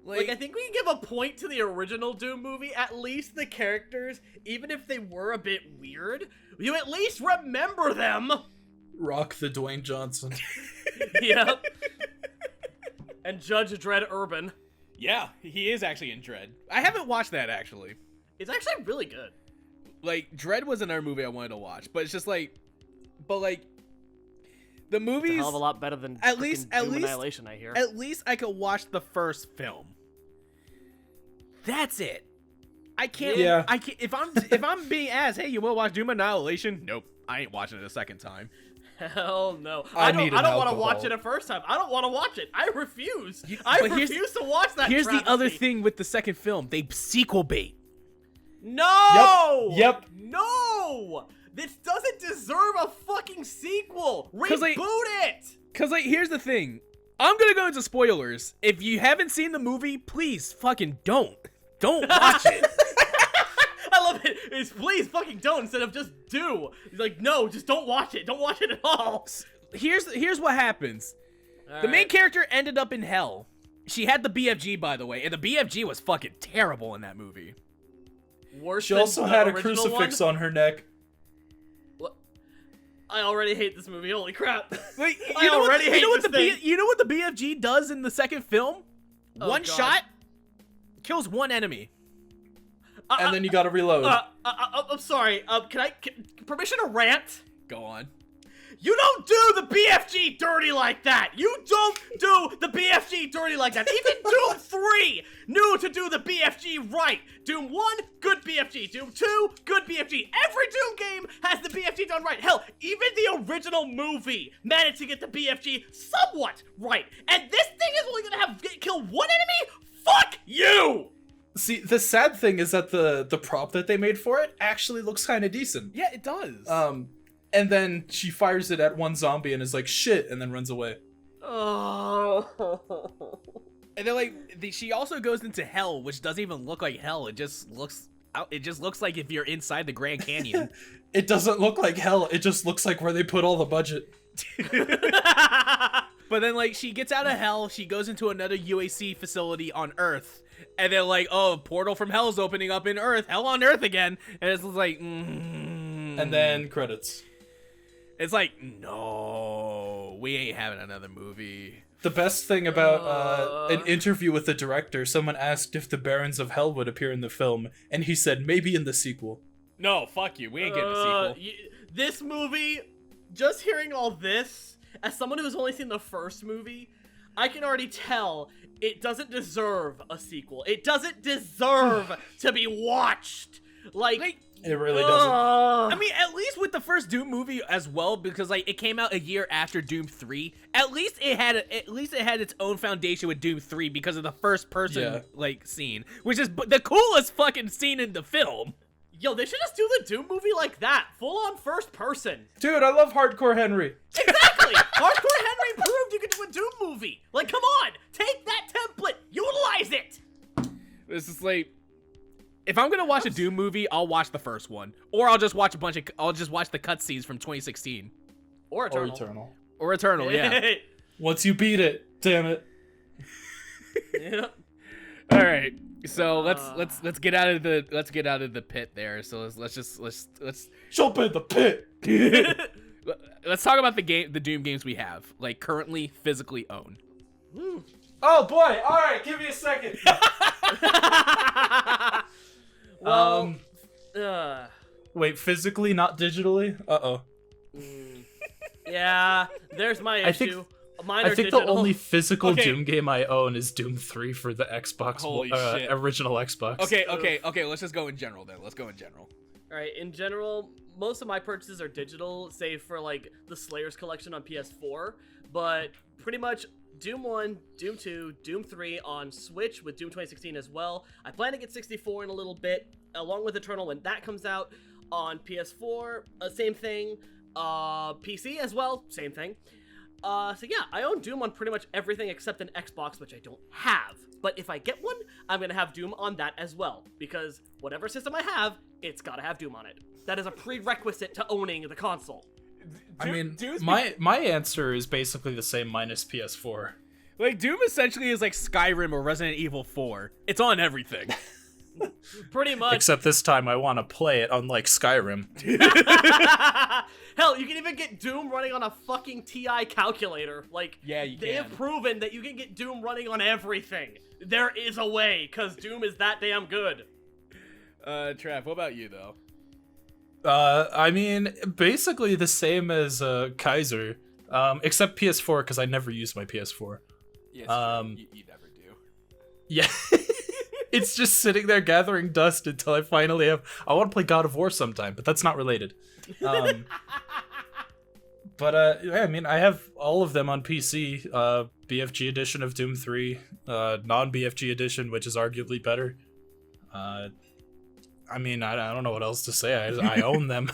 Like, I think we can give a point to the original Doom movie. At least the characters, even if they were a bit weird, you at least remember them. Rock the Dwayne Johnson. Yep. And Judge Dredd Urban. Yeah, he is actually in Dredd. I haven't watched that actually. It's actually really good. Like, Dredd was another movie I wanted to watch, but it's just like, the movies. It's a hell of a lot better than at least Annihilation, I hear. At least I could watch the first film. That's it. I can't. Yeah. I can't. If I'm being asked, hey, you want to watch Doom Annihilation? Nope. I ain't watching it a second time. Hell no. I don't need want to alcohol. watch it a first time. I don't want to watch it. I refuse. I but here's- refuse to watch that. Here's the other travesty. thing with the second film. They sequel bait. No. Yep. No. This doesn't deserve a fucking sequel. 'Cause, Reboot like- it. Cause like, here's the thing. I'm gonna go into spoilers. If you haven't seen the movie, please fucking don't watch it. I love it. It's please fucking don't instead of just do. He's like, no, just don't watch it. Don't watch it at all. Here's what happens. The main character ended up in hell. She had the BFG, by the way, and the BFG was fucking terrible in that movie. Worse She than also the had a original crucifix one? on her neck. I already hate this movie. Holy crap. Like, I already hate this thing. You know what the BFG does in the second film? Oh, One God. shot kills one enemy. And then you gotta reload. I'm sorry. Can permission to rant? Go on. You don't do the BFG dirty like that. You don't do the BFG dirty like that. Even Doom 3 knew to do the BFG right. Doom 1, good BFG. Doom 2, good BFG. Every Doom game has the BFG done right. Hell, even the original movie managed to get the BFG somewhat right. And this thing is only gonna kill one enemy? Fuck you! See, the sad thing is that the prop that they made for it actually looks kind of decent. Yeah, it does. And then she fires it at one zombie and is like, shit, and then runs away. Oh. And then like she also goes into hell, which doesn't even look like hell. It just looks like if you're inside the Grand Canyon. It doesn't look like hell. It just looks like where they put all the budget. But then like she gets out of hell, she goes into another UAC facility on Earth, And then like, oh, a portal from hell's opening up in Earth, hell on Earth again, and it's like, And then credits. It's like, no, we ain't having another movie. The best thing about an interview with the director, someone asked if the Barons of Hell would appear in the film, and he said maybe in the sequel. No, fuck you, we ain't getting a sequel. This movie, just hearing all this, as someone who's only seen the first movie, I can already tell it doesn't deserve a sequel. It doesn't deserve to be watched. Like it really doesn't. I mean, at least with the first Doom movie as well, because like it came out a year after Doom 3. At least it had its own foundation with Doom 3 because of the first person like scene, which is the coolest fucking scene in the film. Yo, they should just do the Doom movie like that, full on first person. Dude, I love Hardcore Henry. Exactly. Hardcore Henry proved you could do a Doom movie. Like, come on, take that template, utilize it. This is like, if I'm gonna watch a Doom movie, I'll watch the first one, or I'll just watch the cutscenes from 2016, or Eternal. Or Eternal, yeah. Once you beat it, damn it. Yeah. All right, so let's get out of the pit there. So let's jump in the pit. Let's talk about the Doom games we have, like currently physically own. Oh boy! All right, give me a second. Well, wait, physically, not digitally? Uh-oh. Yeah, there's my issue. Mine are I think digital. the only physical Doom game I own is Doom 3 for the Xbox, shit. original Xbox. Okay. Let's just go in general then. Let's go in general. All right, in general, most of my purchases are digital, save for like the Slayers collection on PS4. But pretty much Doom 1, Doom 2, Doom 3 on Switch with Doom 2016 as well. I plan to get 64 in a little bit, along with Eternal when that comes out. On PS4, same thing. PC as well, same thing. So yeah, I own Doom on pretty much everything except an Xbox, which I don't have. But if I get one, I'm gonna have Doom on that as well, because whatever system I have, it's gotta have Doom on it. That is a prerequisite to owning the console. I mean, my answer is basically the same minus PS4. Like, Doom essentially is like Skyrim or Resident Evil 4. It's on everything. Pretty much. Except this time I want to play it, unlike Skyrim. Hell, you can even get Doom running on a fucking TI calculator. Like, yeah, you they have proven that you can get Doom running on everything. There is a way, because Doom is that damn good. Trav, what about you, though? I mean, basically the same as Kaiser, except PS4, because I never use my PS4. Yes, you never do. Yeah. It's just sitting there gathering dust until I finally have... I want to play God of War sometime, but that's not related. But yeah, I mean, I have all of them on PC. BFG edition of Doom 3, non-BFG edition, which is arguably better. I mean, I don't know what else to say. I own them.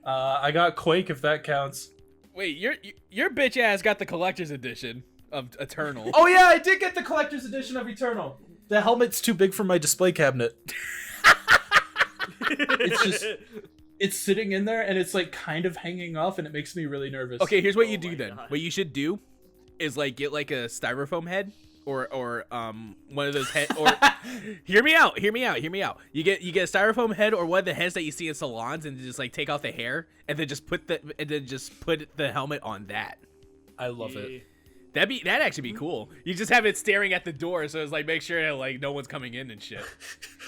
I got Quake, if that counts. Wait, your bitch ass got the collector's edition of Eternal. Oh yeah, I did get the collector's edition of Eternal. The helmet's too big for my display cabinet. It's sitting in there and it's like kind of hanging off and it makes me really nervous. Okay, here's what you do then. God. What you should do is like get like a styrofoam head or one of those head or hear me out. You get a styrofoam head or one of the heads that you see in salons and just like take off the hair and then just put the helmet on that. I love it. That'd actually be cool. You just have it staring at the door, so it's like make sure that like no one's coming in and shit.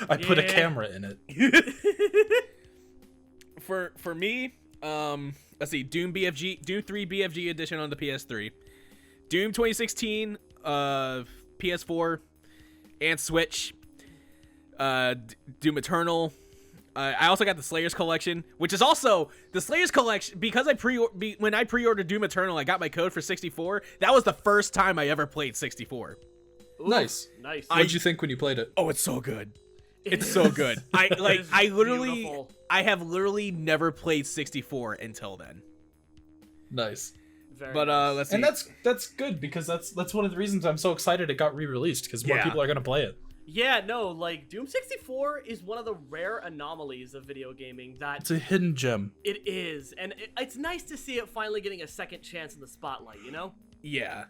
I put a camera in it. For me, let's see, Doom 3 BFG edition on the PS3, Doom 2016, PS4 and Switch, Doom Eternal. I also got the Slayers collection, which is also the Slayers collection because when I pre-ordered Doom Eternal, I got my code for 64. That was the first time I ever played 64. Ooh, nice. What'd you think when you played it? Oh, it's so good. It's so good. I have literally never played 64 until then. Nice. Let's see. And that's good because that's one of the reasons I'm so excited it got re-released because more people are gonna play it. Yeah, no, like, Doom 64 is one of the rare anomalies of video gaming that... It's a hidden gem. It is, and it's nice to see it finally getting a second chance in the spotlight, you know? Yeah.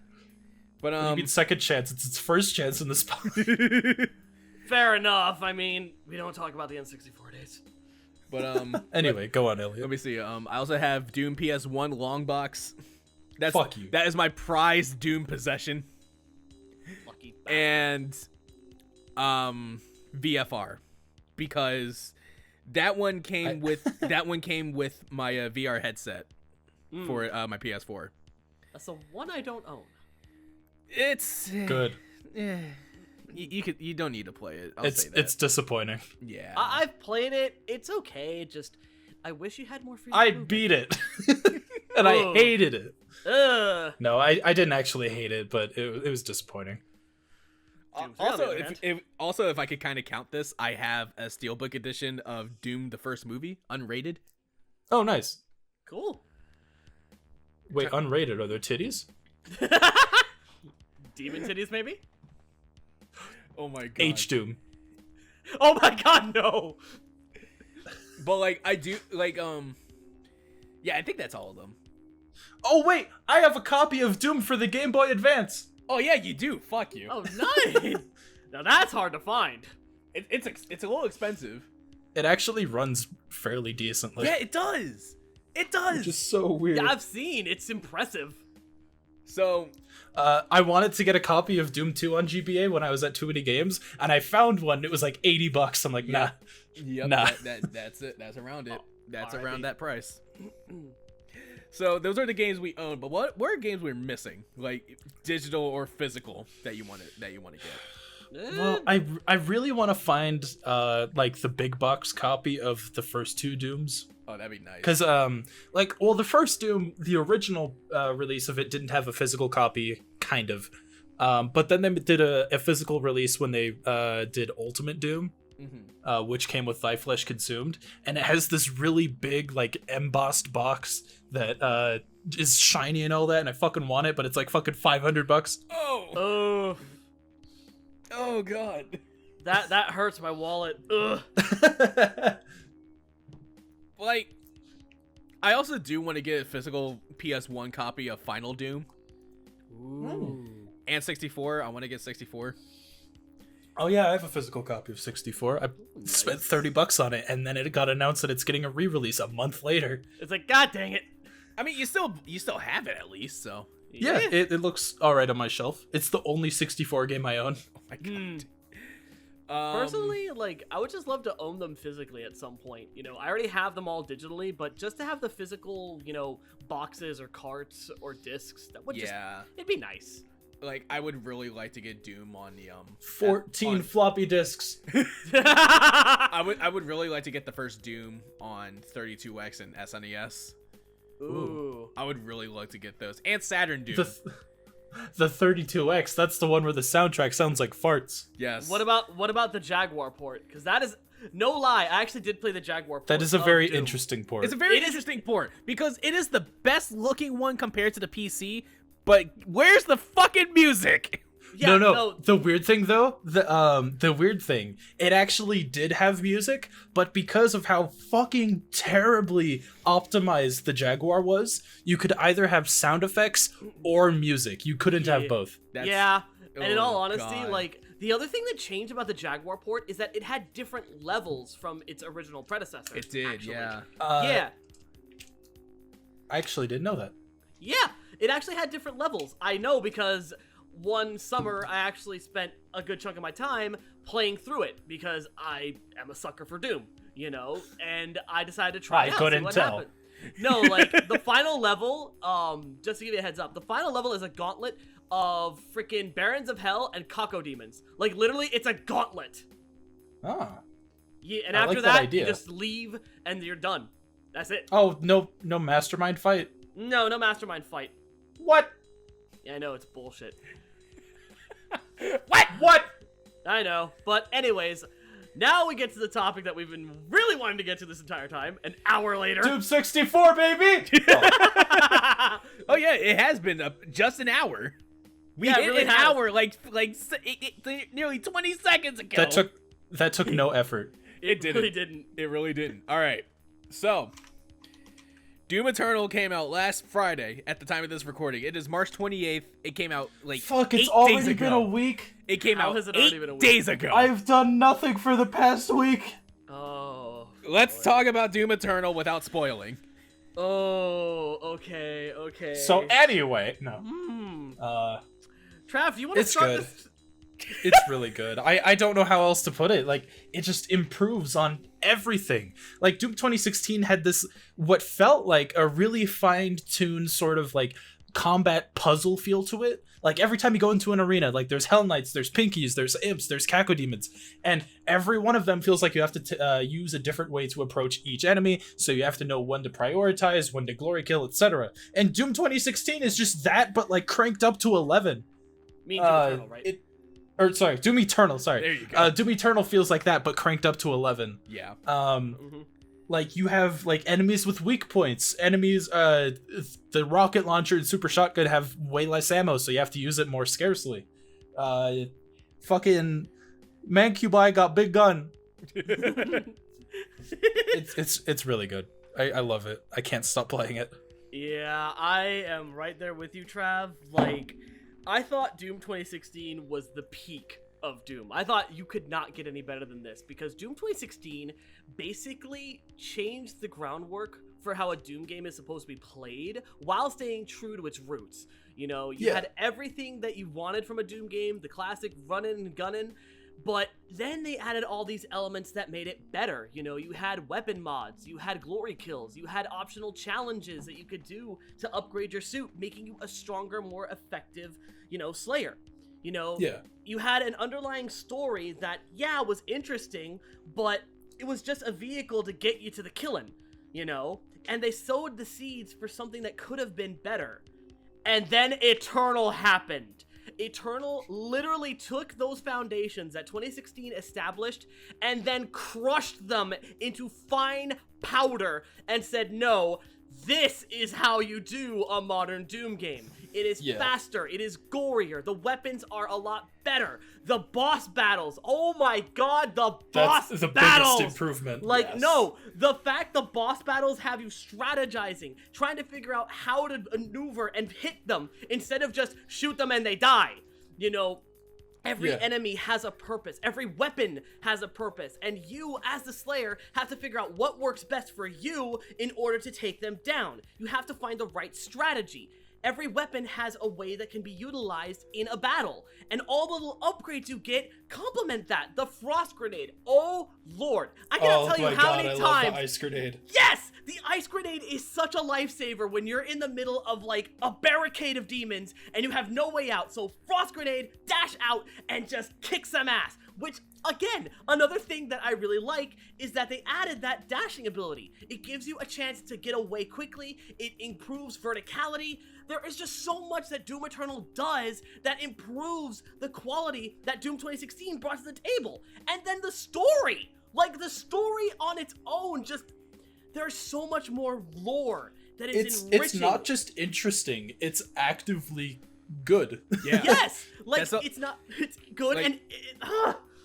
But You mean second chance? It's its first chance in the spot. Fair enough. I mean, we don't talk about the N64 days. But Anyway, go on, Elliot. let me see. I also have Doom PS1 long box. Fuck you. That is my prized Doom possession. Lucky. And VFR, because that one came with my VR headset for my PS4. That's the one I don't own. It's Good. You don't need to play it. I'll say that. It's disappointing. Yeah. I've played it. It's okay. Just I wish you had more freedom. I beat it, and I hated it. Ugh. No, I didn't actually hate it, but it was disappointing. Also, if I could kind of count this, I have a steelbook edition of Doom the first movie, unrated. Oh, nice. Cool. Wait, unrated? Are there titties? Demon titties, maybe? Oh my god. H Doom. Oh my god, no! But like I do like yeah, I think that's all of them. Oh wait, I have a copy of Doom for the Game Boy Advance. Oh yeah, you do. Fuck you. Oh, nice! Now that's hard to find. It's a little expensive. It actually runs fairly decently. Yeah, it does. It does. Which is so weird. Yeah, I've seen. It's impressive. So I wanted to get a copy of Doom 2 on GBA when I was at Too Many Games, and I found one. It was like $80. I'm like, nah. Yep, Nah. That's it. That's around it. That's RIP. around that price. So those are the games we own, but what are games we're missing, like digital or physical, that you want to get? Well, I really want to find like the big box copy of the first two Dooms. Oh, that'd be nice. Because the first Doom, the original release of it didn't have a physical copy, kind of. But then they did a physical release when they did Ultimate Doom, which came with Thy Flesh Consumed, and it has this really big like embossed box that is shiny and all that, and I fucking want it, but it's like fucking $500. Oh god. That hurts my wallet. Ugh. Like, I also do want to get a physical PS1 copy of Final Doom. Ooh. And 64. I want to get 64. Oh yeah, I have a physical copy of 64. I spent $30 on it, and then it got announced that it's getting a re-release a month later. It's like, god dang it. I mean, you still have it at least, so. Yeah, it looks alright on my shelf. It's the only 64 game I own. Oh my god. Personally, like, I would just love to own them physically at some point. You know, I already have them all digitally, but just to have the physical, you know, boxes or carts or discs, that would it'd be nice. Like, I would really like to get Doom on the 14 floppy disks. I would really like to get the first Doom on 32X and SNES. Ooh. I would really like to get those, and Saturn Doom. The 32X, that's the one where the soundtrack sounds like farts. Yes. What about the Jaguar port? Because that is, no lie, I actually did play the Jaguar port. That is a very Doom. interesting port. It's a very interesting port because it is the best looking one compared to the PC. But where's the fucking music? Yeah, no. The weird thing though, it actually did have music, but because of how fucking terribly optimized the Jaguar was, you could either have sound effects or music. You couldn't have both. And in all honesty, like, the other thing that changed about the Jaguar port is that it had different levels from its original predecessor. It did, actually. yeah. Yeah. I actually didn't know that. Yeah, it actually had different levels. I know because one summer I actually spent a good chunk of my time playing through it because I am a sucker for Doom, you know, and I decided to try it out, couldn't see what tell. happened. No, like, the final level, just to give you a heads up, the final level is a gauntlet of freaking Barons of Hell and Kako Demons. Like, literally, it's a gauntlet. Ah. Yeah, and I after like that that, idea. you just leave and you're done. That's it. Oh, no mastermind fight? No mastermind fight. What? Yeah, I know, it's bullshit. What? I know, but anyways, now we get to the topic that we've been really wanting to get to this entire time, an hour later. Doom 64, baby! Oh yeah, it has been just an hour. We hit really an hour like nearly 20 seconds ago. That took no effort. It didn't. really didn't. It really didn't. All right. So, Doom Eternal came out last Friday at the time of this recording. It is March 28th. It came out like Fuck, it's 8 already days ago. been a week. It came How out has it already 8 been a week? days ago. I've done nothing for the past week. Oh. Let's talk about Doom Eternal without spoiling. Oh, okay. So anyway, no. Trav, do you want to It's start good. this? It's really good. I don't know how else to put it. Like, it just improves on everything. Like, Doom 2016 had this, what felt like a really fine-tuned sort of, like, combat puzzle feel to it. Like, every time you go into an arena, like, there's Hell Knights, there's Pinkies, there's Imps, there's Cacodemons, and every one of them feels like you have to use a different way to approach each enemy, so you have to know when to prioritize, when to glory kill, etc. And Doom 2016 is just that, but, like, cranked up to 11. Doom Eternal, right? Doom Eternal, sorry. There you go. Doom Eternal feels like that, but cranked up to 11. Yeah. Like, you have, like, enemies with weak points. Enemies, the rocket launcher and super shotgun have way less ammo, so you have to use it more scarcely. Fucking Mancubi got big gun. It's really good. I love it. I can't stop playing it. Yeah, I am right there with you, Trav. Like, I thought Doom 2016 was the peak of Doom. I thought you could not get any better than this, because Doom 2016 basically changed the groundwork for how a Doom game is supposed to be played while staying true to its roots. You know, you had everything that you wanted from a Doom game, the classic running and gunning, but then they added all these elements that made it better. You know, you had weapon mods, you had glory kills, you had optional challenges that you could do to upgrade your suit, making you a stronger, more effective, you know, Slayer. You know, you had an underlying story that, was interesting, but it was just a vehicle to get you to the killing, you know? And they sowed the seeds for something that could have been better. And then Eternal happened. Eternal literally took those foundations that 2016 established and then crushed them into fine powder and said, no, this is how you do a modern Doom game. It is faster, it is gorier, the weapons are a lot better. The boss battles, oh my god, That's the battles! biggest improvement. Like, no, the fact the boss battles have you strategizing, trying to figure out how to maneuver and hit them instead of just shoot them and they die. You know, every enemy has a purpose, every weapon has a purpose, and you, as the Slayer, have to figure out what works best for you in order to take them down. You have to find the right strategy. Every weapon has a way that can be utilized in a battle, and all the little upgrades you get complement that. The frost grenade, oh lord, I cannot tell you how many times. I love the ice grenade. Yes, the ice grenade is such a lifesaver when you're in the middle of like a barricade of demons and you have no way out. So frost grenade, dash out, and just kick some ass. Which, again, another thing that I really like is that they added that dashing ability. It gives you a chance to get away quickly. It improves verticality. There is just so much that Doom Eternal does that improves the quality that Doom 2016 brought to the table. And then the story, like the story on its own, just, there's so much more lore that is enriching. It's not just interesting, it's actively good. Yeah. Yes, like it's good, like, and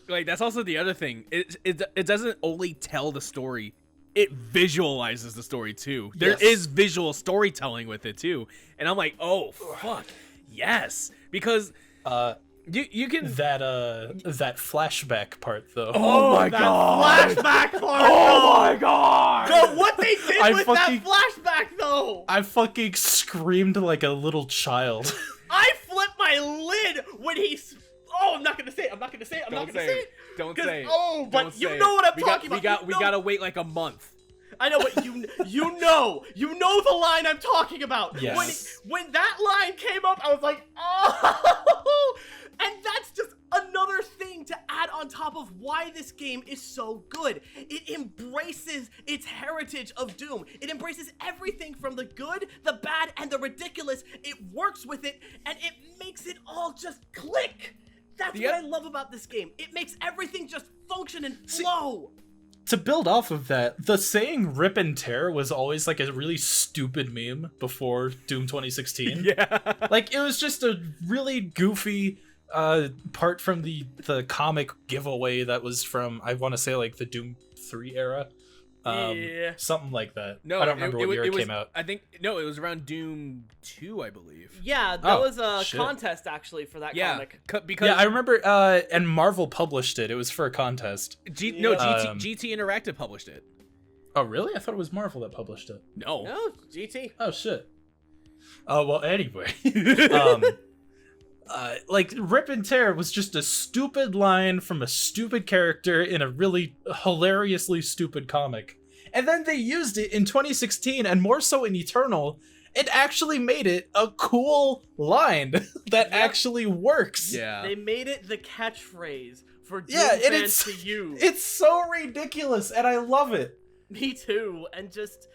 like that's also the other thing. It doesn't only tell the story, it visualizes the story too. There is visual storytelling with it too, and I'm like, oh fuck, yes, because you can that flashback part though. Oh my god, flashback part. Oh my god. Bro, what they did with that flashback though. I fucking screamed like a little child. I flipped my lid when he. Oh, I'm not gonna say it. Don't say it. Oh, but you know what I'm talking about. We gotta wait like a month. I know, but you know the line I'm talking about. Yes. When that line came up, I was like, oh, and that's just another thing to add on top of why this game is so good. It embraces its heritage of Doom. It embraces everything from the good, the bad, and the ridiculous. It works with it, and it makes it all just click. That's what I love about this game. It makes everything just function and flow. To build off of that, the saying "rip and tear" was always like a really stupid meme before Doom 2016. Yeah. Like, it was just a really goofy part from the comic giveaway that was from, I want to say, like the Doom 3 era. Yeah. Something like that. No, I don't remember what year it was, came out. I think it was around Doom 2, I believe. Yeah, there was a shit. contest actually for that Yeah, comic. because Yeah, I remember, and Marvel published it. It was for a contest. GT Interactive published it. Oh, really? I thought it was Marvel that published it. No. No, GT. Oh, shit. Oh, well, anyway. Like, Rip and Tear was just a stupid line from a stupid character in a really hilariously stupid comic. And then they used it in 2016, and more so in Eternal, and actually made it a cool line that actually works. Yeah. They made it the catchphrase for Doom Yeah, and fans to use. it's so ridiculous, and I love it. Me too, and just...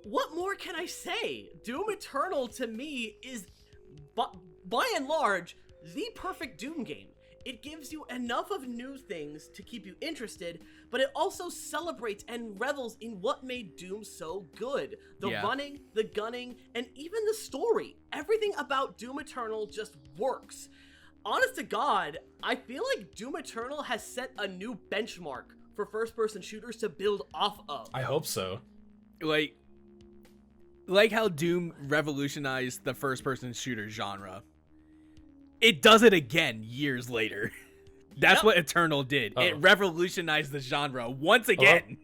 What more can I say? Doom Eternal, to me, is, by and large, the perfect Doom game. It gives you enough of new things to keep you interested, but it also celebrates and revels in what made Doom so good. The running, the gunning, and even the story. Everything about Doom Eternal just works. Honest to God, I feel like Doom Eternal has set a new benchmark for first-person shooters to build off of. I hope so. Like how Doom revolutionized the first-person shooter genre. It does it again years later. That's what Eternal did. Uh-oh. It revolutionized the genre once again.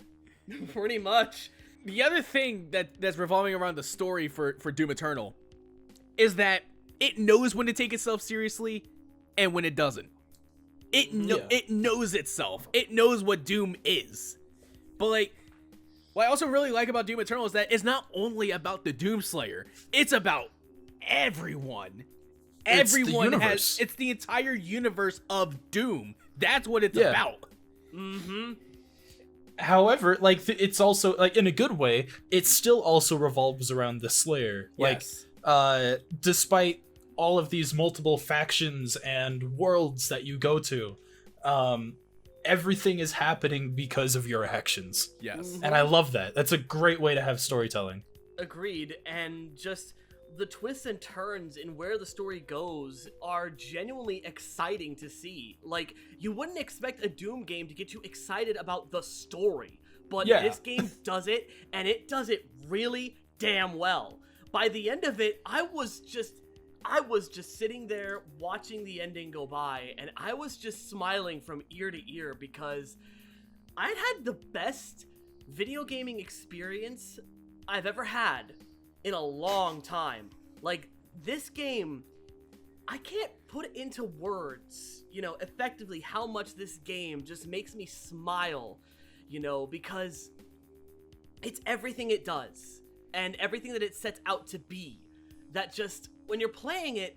Pretty much. The other thing that's revolving around the story for Doom Eternal is that it knows when to take itself seriously and when it doesn't. It knows itself. It knows what Doom is. But like, what I also really like about Doom Eternal is that it's not only about the Doomslayer. It's about everyone. It's the entire universe of Doom. That's what it's about. Mm-hmm. However, like, it's also, like, in a good way, it still also revolves around the Slayer. Yes. Like, despite all of these multiple factions and worlds that you go to, everything is happening because of your actions. Yes. And I love that. That's a great way to have storytelling. Agreed, and just the twists and turns in where the story goes are genuinely exciting to see. Like, you wouldn't expect a Doom game to get you excited about the story, but this game does it, and it does it really damn well. By the end of it, I was just sitting there watching the ending go by, and I was just smiling from ear to ear because I'd had the best video gaming experience I've ever had in a long time. Like, this game, I can't put into words, effectively how much this game just makes me smile, because it's everything it does and everything that it sets out to be. That just, when you're playing it,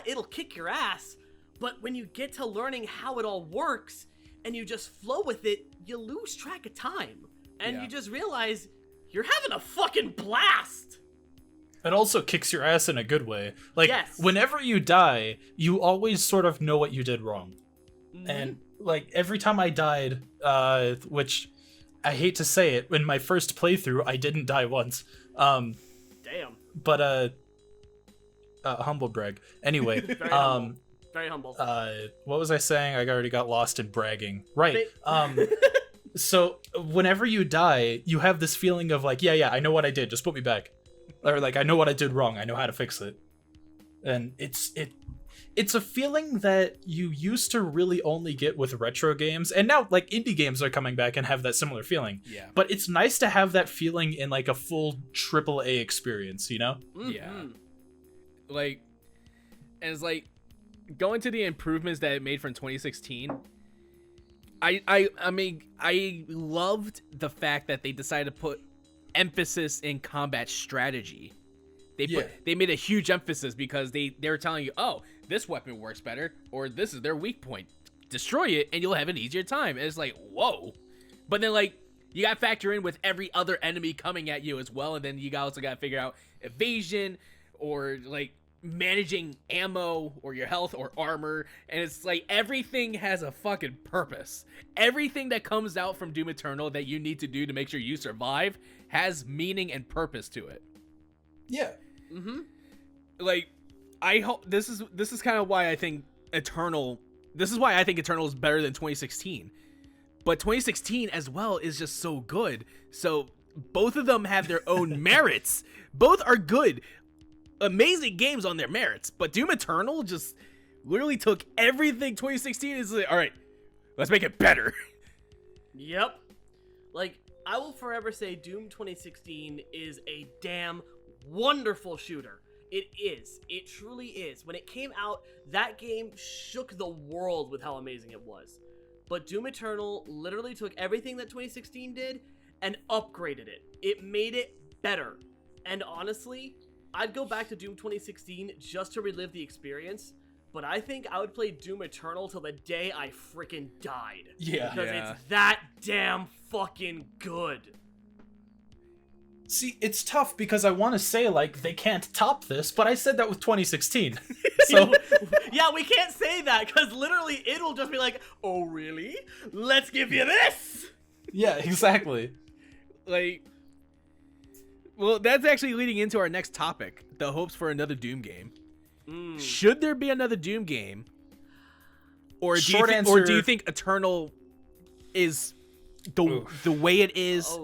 it'll kick your ass, but when you get to learning how it all works and you just flow with it, you lose track of time. And you just realize you're having a fucking blast. It also kicks your ass in a good way. Like, whenever you die, you always sort of know what you did wrong. Mm-hmm. And, like, every time I died, which I hate to say it, in my first playthrough, I didn't die once. Damn. But, humble brag. Anyway, Very humble. Very humble. What was I saying? I already got lost in bragging. Right. So whenever you die, you have this feeling of like, I know what I did. Just put me back. Or like, I know what I did wrong. I know how to fix it. And it's a feeling that you used to really only get with retro games. And now like indie games are coming back and have that similar feeling. Yeah. But it's nice to have that feeling in like a full AAA experience, Mm-hmm. Yeah. Like, and it's like going to the improvements that it made from 2016. I mean, I loved the fact that they decided to put emphasis in combat strategy. They made a huge emphasis because they were telling you, oh, this weapon works better, or this is their weak point. Destroy it, and you'll have an easier time. And it's like, whoa. But then, like, you got to factor in with every other enemy coming at you as well, and then you also got to figure out evasion, or, like, managing ammo, or your health, or armor. And it's like, everything has a fucking purpose. Everything that comes out from Doom Eternal that you need to do to make sure you survive has meaning and purpose to it. Yeah. Mm-hmm. Like, I hope this is kind of why I think Eternal. This is why I think Eternal is better than 2016, but 2016 as well is just so good. So both of them have their own merits. Both are good, amazing games on their merits. But Doom Eternal just literally took everything 2016 is like, all right, let's make it better. Yep. Like, I will forever say Doom 2016 is a damn wonderful shooter. It is. It truly is. When it came out, that game shook the world with how amazing it was. But Doom Eternal literally took everything that 2016 did and upgraded it. It made it better. And honestly, I'd go back to Doom 2016 just to relive the experience, but I think I would play Doom Eternal till the day I freaking died. Yeah. Because it's that damn fucking good. See, it's tough because I want to say, like, they can't top this, but I said that with 2016. So yeah, we can't say that because literally it'll just be like, oh, really? Let's give you this. yeah, exactly. Like, well, that's actually leading into our next topic, the hopes for another Doom game. Should there be another Doom game? Or do you think Eternal is the way it is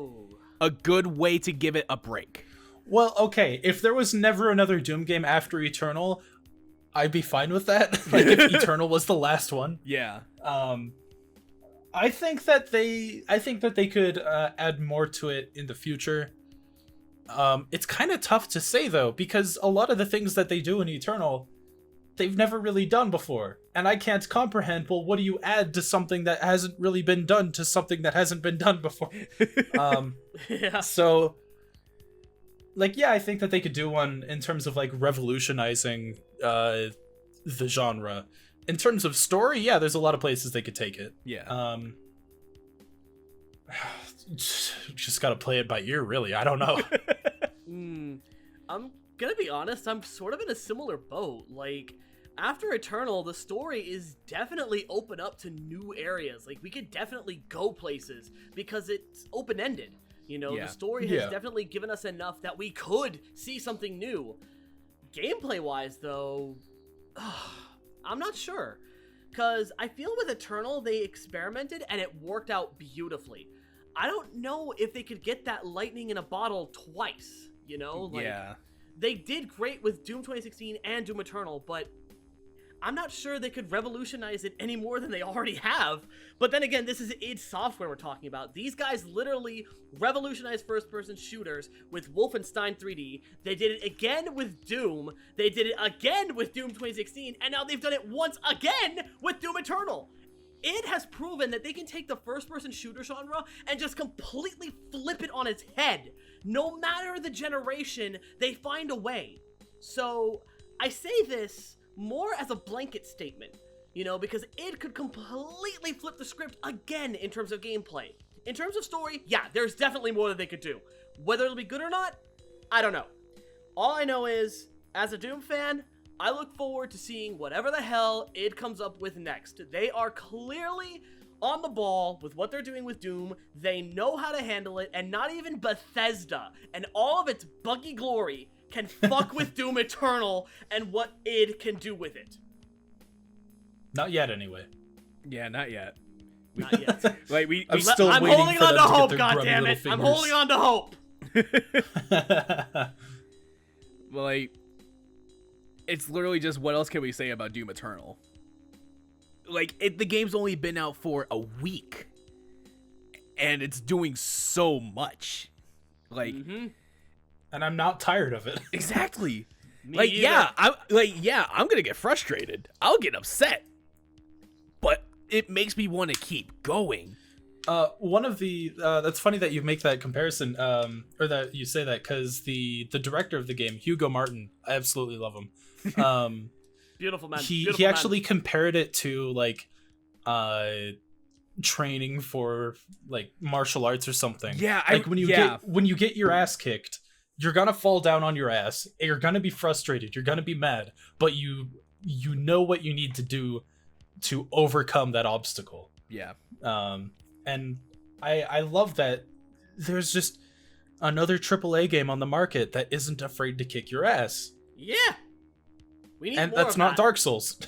a good way to give it a break? Well, okay, if there was never another Doom game after Eternal, I'd be fine with that. Like, if Eternal was the last one. Yeah. I think that they could add more to it in the future. It's kind of tough to say though, because a lot of the things that they do in Eternal, they've never really done before, and I can't comprehend. Well, what do you add to something that hasn't really been done to something that hasn't been done before? Yeah. So, like, yeah, I think that they could do one in terms of like revolutionizing the genre. In terms of story, yeah, there's a lot of places they could take it. Yeah. Just gotta play it by ear, really. I don't know. I'm gonna be honest, I'm sort of in a similar boat. Like, after Eternal, the story is definitely open up to new areas. Like, we could definitely go places because it's open-ended. You know, the story has definitely given us enough that we could see something new. Gameplay-wise, though, I'm not sure. Because I feel with Eternal, they experimented and it worked out beautifully. I don't know if they could get that lightning in a bottle twice, you know? Like, they did great with Doom 2016 and Doom Eternal, but I'm not sure they could revolutionize it any more than they already have. But then again, this is id Software we're talking about. These guys literally revolutionized first-person shooters with Wolfenstein 3D. They did it again with Doom. They did it again with Doom 2016, and now they've done it once again with Doom Eternal. It has proven that they can take the first-person shooter genre and just completely flip it on its head. No matter the generation, they find a way. So, I say this more as a blanket statement, you know, because it could completely flip the script again in terms of gameplay. In terms of story, yeah, there's definitely more that they could do. Whether it'll be good or not, I don't know. All I know is, as a Doom fan, I look forward to seeing whatever the hell it comes up with next. They are clearly on the ball with what they're doing with Doom. They know how to handle it, and not even Bethesda and all of its buggy glory can fuck with Doom Eternal and what id can do with it. Not yet, anyway. Yeah, not yet. Not yet. Like I'm still I'm waiting holding for on them to to get hope, their grubby goddammit. little I'm fingers. holding on to hope. Well, like, it's literally just, what else can we say about Doom Eternal? Like, the game's only been out for a week, and it's doing so much. Like, and I'm not tired of it. exactly. Me Like, either. I'm gonna get frustrated. I'll get upset, but it makes me want to keep going. One of the that's funny that you make that comparison, or that you say that, because the director of the game, Hugo Martin, I absolutely love him. Beautiful man. He Beautiful actually man. compared it to like training for like martial arts or something. Yeah, like when you get your ass kicked, you're gonna fall down on your ass. You're gonna be frustrated. You're gonna be mad, but you know what you need to do to overcome that obstacle. Yeah. And I love that there's just another AAA game on the market that isn't afraid to kick your ass. Yeah. We need And more that's of not that. Dark Souls.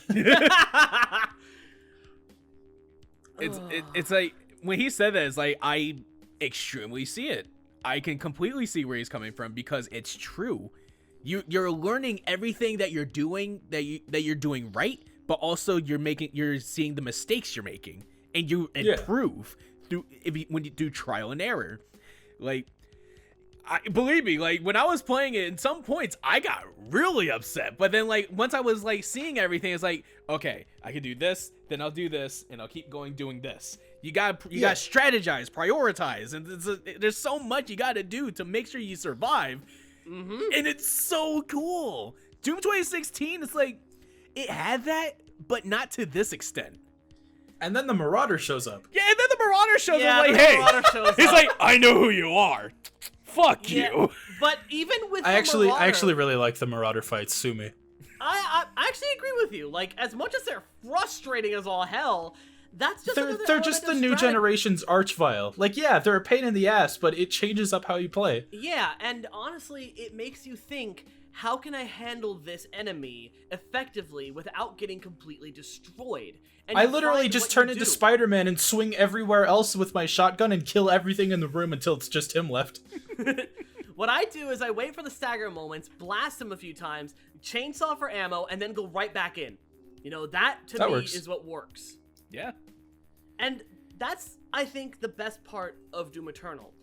It's like, when he said that, it's like I extremely see it. I can completely see where he's coming from because it's true. You're learning everything that you're doing that you're doing right, but also you're seeing the mistakes you're making, and you improve when you do trial and error. Like, believe me, like when I was playing it, in some points I got really upset, but then like once I was like seeing everything, it's like, okay, I can do this, then I'll do this, and I'll keep going doing this. You got to strategize, prioritize, and there's so much you got to do to make sure you survive. And it's so cool. Doom 2016, it's like it had that, but not to this extent. And then the Marauder shows up. Yeah, and then the Marauder shows up like, hey, he's like, I know who you are. Fuck you. But even with I actually really like the Marauder fights. Sue me. I actually agree with you. Like, as much as they're frustrating as all hell, that's just they're just the new generation's Archvile. Like, yeah, they're a pain in the ass, but it changes up how you play. Yeah, and honestly, it makes you think, how can I handle this enemy effectively without getting completely destroyed? And I literally just turn into Spider-Man and swing everywhere else with my shotgun and kill everything in the room until it's just him left. What I do is I wait for the stagger moments, blast him a few times, chainsaw for ammo, and then go right back in. You know, that me works. is what works. Yeah. And that's, I think, the best part of Doom Eternal.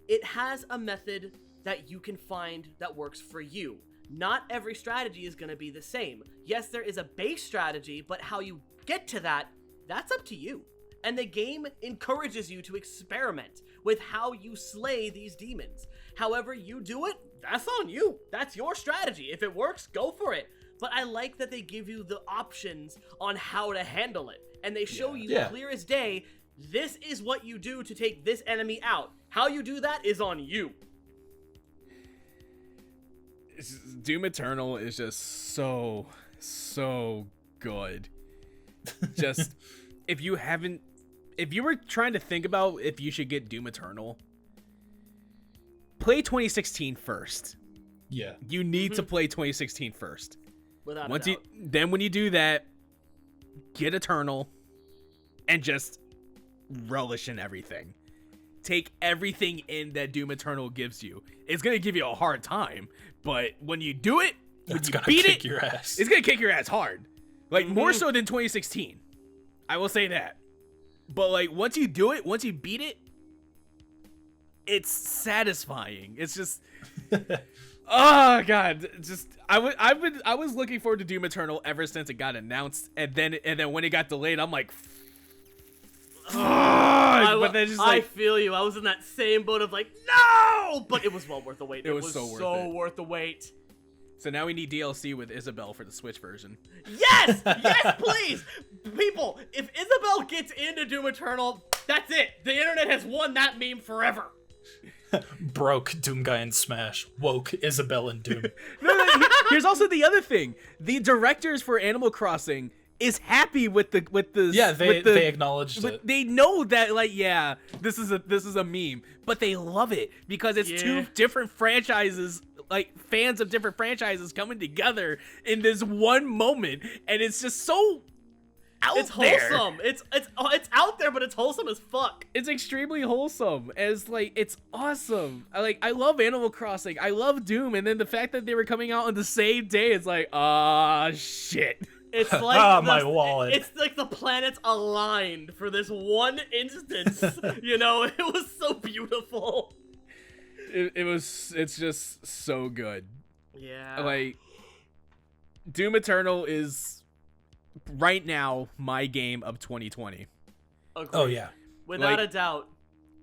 It has a method that you can find that works for you. Not every strategy is going to be the same. Yes, there is a base strategy, but how you get to that, that's up to you. And the game encourages you to experiment with how you slay these demons. However you do it, that's on you. That's your strategy. If it works, go for it. But I like that they give you the options on how to handle it. And they show you clear as day, this is what you do to take this enemy out. How you do that is on you. Doom Eternal is just so good. Just, if you were trying to think about if you should get Doom Eternal, play 2016 first. Yeah. You need to play 2016 first. Without a doubt. Then when you do that, get Eternal and just relish in everything. Take everything in that Doom Eternal gives you. It's going to give you a hard time, but when you do it, when you beat it, your ass. It's going to kick your ass hard. Like, more so than 2016. I will say that. But, like, once you do it, once you beat it, it's satisfying. It's just... oh, God. Just... I was looking forward to Doom Eternal ever since it got announced, and then when it got delayed, I'm like... but then just like, I feel you. I was in that same boat of like, no! But it was well worth the wait. It was so worth the wait. So now we need DLC with Isabel for the Switch version. Yes! Yes, please! People, if Isabel gets into Doom Eternal, that's it. The internet has won that meme forever. Broke Doom Guy in Smash. Woke Isabel in Doom. Here's also the other thing. The directors for Animal Crossing is happy with the they acknowledged it. They know that, like, yeah, this is a meme, but they love it because it's two different franchises, like fans of different franchises coming together in this one moment, and it's just so it's wholesome. It's out there, but it's wholesome as fuck. It's extremely wholesome. It's awesome. I love Animal Crossing. I love Doom, and then the fact that they were coming out on the same day, it's like, shit. It's like my wallet. It's like the planets aligned for this one instance. You know, it was so beautiful. It's just so good. Yeah. Like, Doom Eternal is right now my game of 2020. Agreed. Oh yeah. Without a doubt.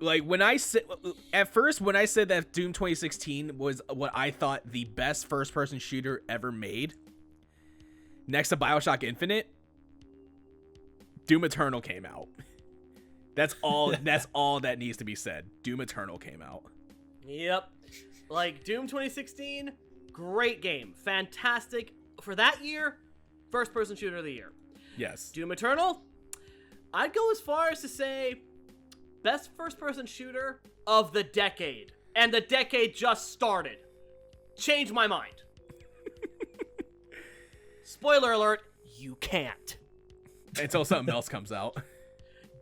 Like, when I said that Doom 2016 was what I thought the best first-person shooter ever made, next to BioShock Infinite, Doom Eternal came out. That's all that needs to be said. Doom Eternal came out. Yep. Like, Doom 2016, great game. Fantastic. For that year, first-person shooter of the year. Yes. Doom Eternal, I'd go as far as to say best first-person shooter of the decade. And the decade just started. Change my mind. Spoiler alert, you can't. Until something else comes out.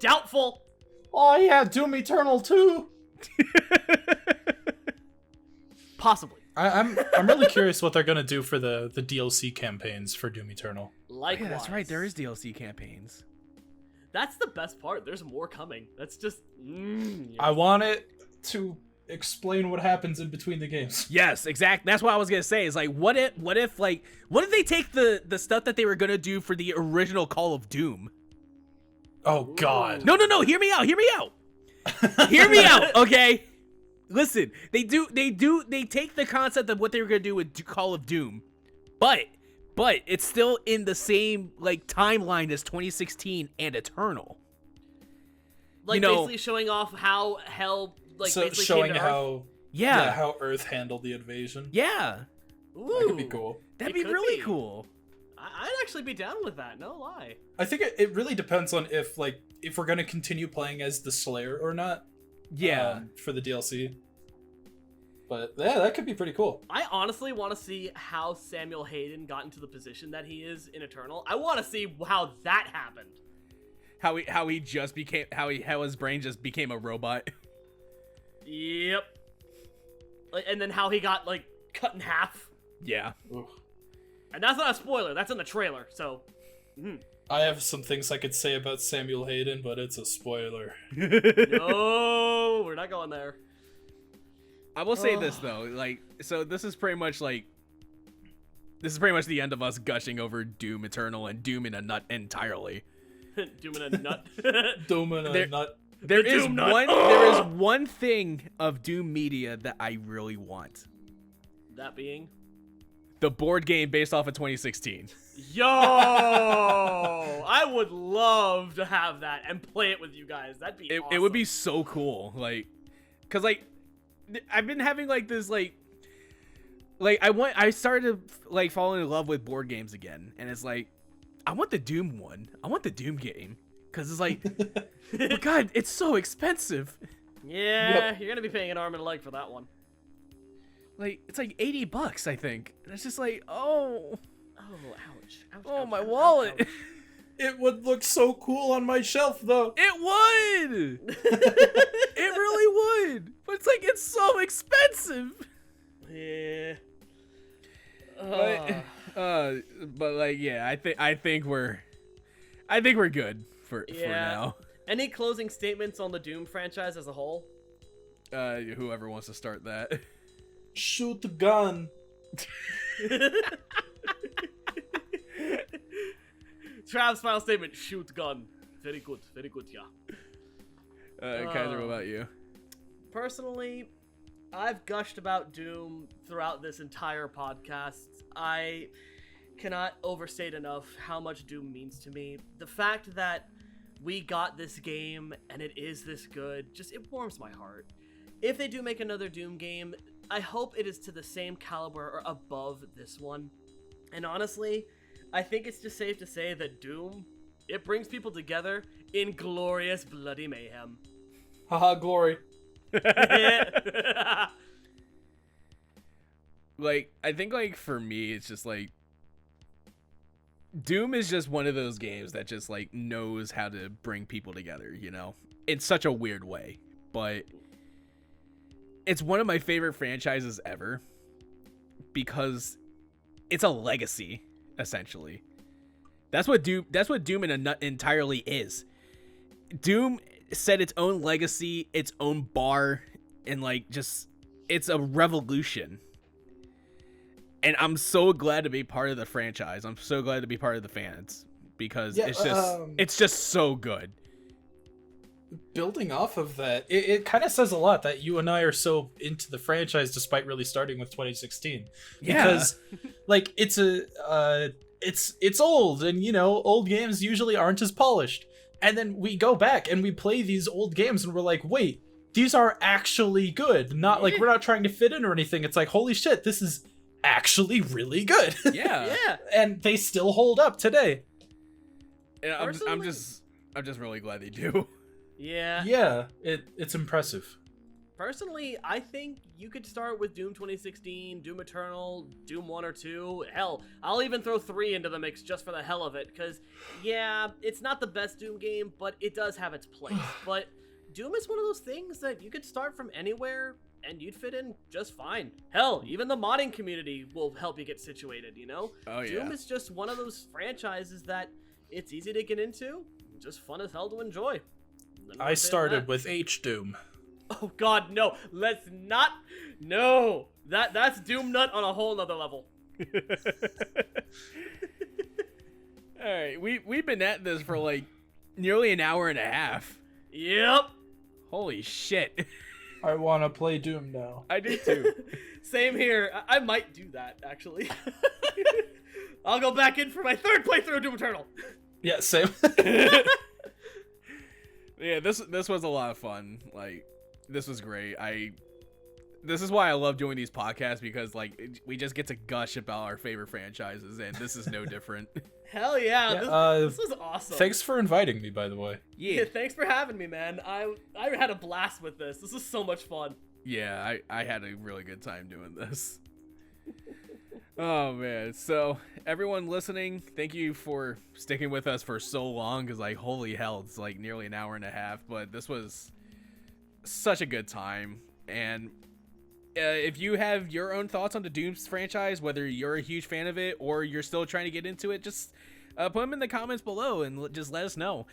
Doubtful. Oh yeah, Doom Eternal 2. Possibly. I'm really curious what they're gonna do for the DLC campaigns for Doom Eternal. Likewise. Yeah, that's right. There is DLC campaigns. That's the best part. There's more coming. That's just. Yes. I want it to explain what happens in between the games. Yes, exactly. That's what I was gonna say. Is like, what if they take the stuff that they were gonna do for the original Call of Doom? Oh God. No. Hear me out. Hear me out. Okay. Listen, they take the concept of what they were gonna do with Call of Doom, but it's still in the same like timeline as 2016 and Eternal. Like, basically showing off how hell, like, so basically showing came to Earth. how Earth handled the invasion. Yeah. Ooh, That could be cool. That'd be really cool. I'd actually be down with that. No lie. I think it really depends on if we're gonna continue playing as the Slayer or not. Yeah. For the DLC. But yeah, that could be pretty cool. I honestly want to see how Samuel Hayden got into the position that he is in Eternal. I want to see how that happened. How his brain just became a robot. Yep. And then how he got like cut in half. Yeah. Oof. And that's not a spoiler. That's in the trailer. So. I have some things I could say about Samuel Hayden, but it's a spoiler. No, we're not going there. I will say this though, like, so this is pretty much the end of us gushing over Doom Eternal and Doom in a nut entirely. Doom in a nut. Doom in a nut. There is one thing of Doom media that I really want. That being? The board game based off of 2016. Yo! I would love to have that and play it with you guys. That'd be awesome. It would be so cool. Like, cause like, I've been having like this I started like falling in love with board games again, and it's like, I want the Doom one. I want the Doom game. Cause it's like, but God, it's so expensive. Yeah, You're gonna be paying an arm and a leg for that one. Like, it's like $80, I think. And it's just like, oh, ouch. oh, my wallet. Ouch. It would look so cool on my shelf, though. It would. It really would. But it's like, it's so expensive. Yeah. But like, yeah, I think we're good for now. Any closing statements on the Doom franchise as a whole? Whoever wants to start that. Shoot the gun. Trav's final statement: shoot gun. Very good, yeah. Kaiser, what about you? Personally, I've gushed about Doom throughout this entire podcast. I cannot overstate enough how much Doom means to me. The fact that we got this game and it is this good, it warms my heart. If they do make another Doom game, I hope it is to the same caliber or above this one. And honestly, I think it's just safe to say that Doom, it brings people together in glorious bloody mayhem. Haha, glory. Like, I think, like, for me, it's just, like, Doom is just one of those games that just, like, knows how to bring people together, you know? In such a weird way. But it's one of my favorite franchises ever because it's a legacy, essentially. That's what Doom in a nut entirely is. Doom set its own legacy, its own bar, and, like, just, it's a revolution. And I'm so glad to be part of the franchise. I'm so glad to be part of the fans because it's just so good. Building off of that, it kind of says a lot that you and I are so into the franchise despite really starting with 2016. Because like it's old, and you know, old games usually aren't as polished. And then we go back and we play these old games and we're like, wait, these are actually good. Not like we're not trying to fit in or anything. It's like, holy shit, this is actually really good. Yeah. And they still hold up today. And I'm just really glad they do. Yeah. It's impressive. Personally, I think you could start with Doom 2016, Doom Eternal, Doom 1 or 2. Hell, I'll even throw 3 into the mix just for the hell of it, because, yeah, it's not the best Doom game, but it does have its place. But Doom is one of those things that you could start from anywhere and you'd fit in just fine. Hell, even the modding community will help you get situated, you know? Oh, yeah. Doom is just one of those franchises that it's easy to get into, just fun as hell to enjoy. I started with H-Doom. Oh god, no. Let's not. No. That's Doom Nut on a whole nother level. Alright, we've been at this for like nearly an hour and a half. Yep. Holy shit. I want to play Doom now. I do too. Same here. I might do that, actually. I'll go back in for my third playthrough of Doom Eternal. Yeah, same. Yeah, this was a lot of fun. Like, this was great. This is why I love doing these podcasts, because like we just get to gush about our favorite franchises, and this is no different. Hell yeah, this was awesome. Thanks for inviting me, by the way. Yeah, thanks for having me, man. I had a blast with this. This was so much fun. Yeah, I had a really good time doing this. Oh man, so everyone listening, thank you for sticking with us for so long, because like holy hell, it's like nearly an hour and a half, but this was such a good time. And if you have your own thoughts on the Doom franchise, whether you're a huge fan of it or you're still trying to get into it, just put them in the comments below and just let us know.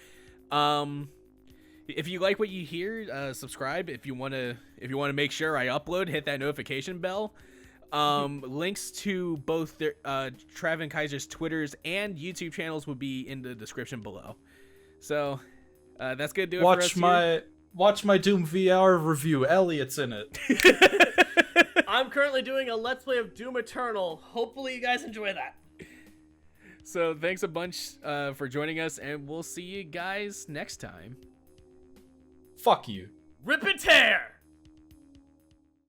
If you like what you hear, subscribe. If you want to make sure I upload, hit that notification bell. Links to both their Trav and Kaiser's Twitters and YouTube channels will be in the description below. So that's gonna do it for us here. Watch my Doom VR review. Elliot's in it. I'm currently doing a Let's Play of Doom Eternal. Hopefully you guys enjoy that. So thanks a bunch for joining us, and we'll see you guys next time. Fuck you. Rip and tear!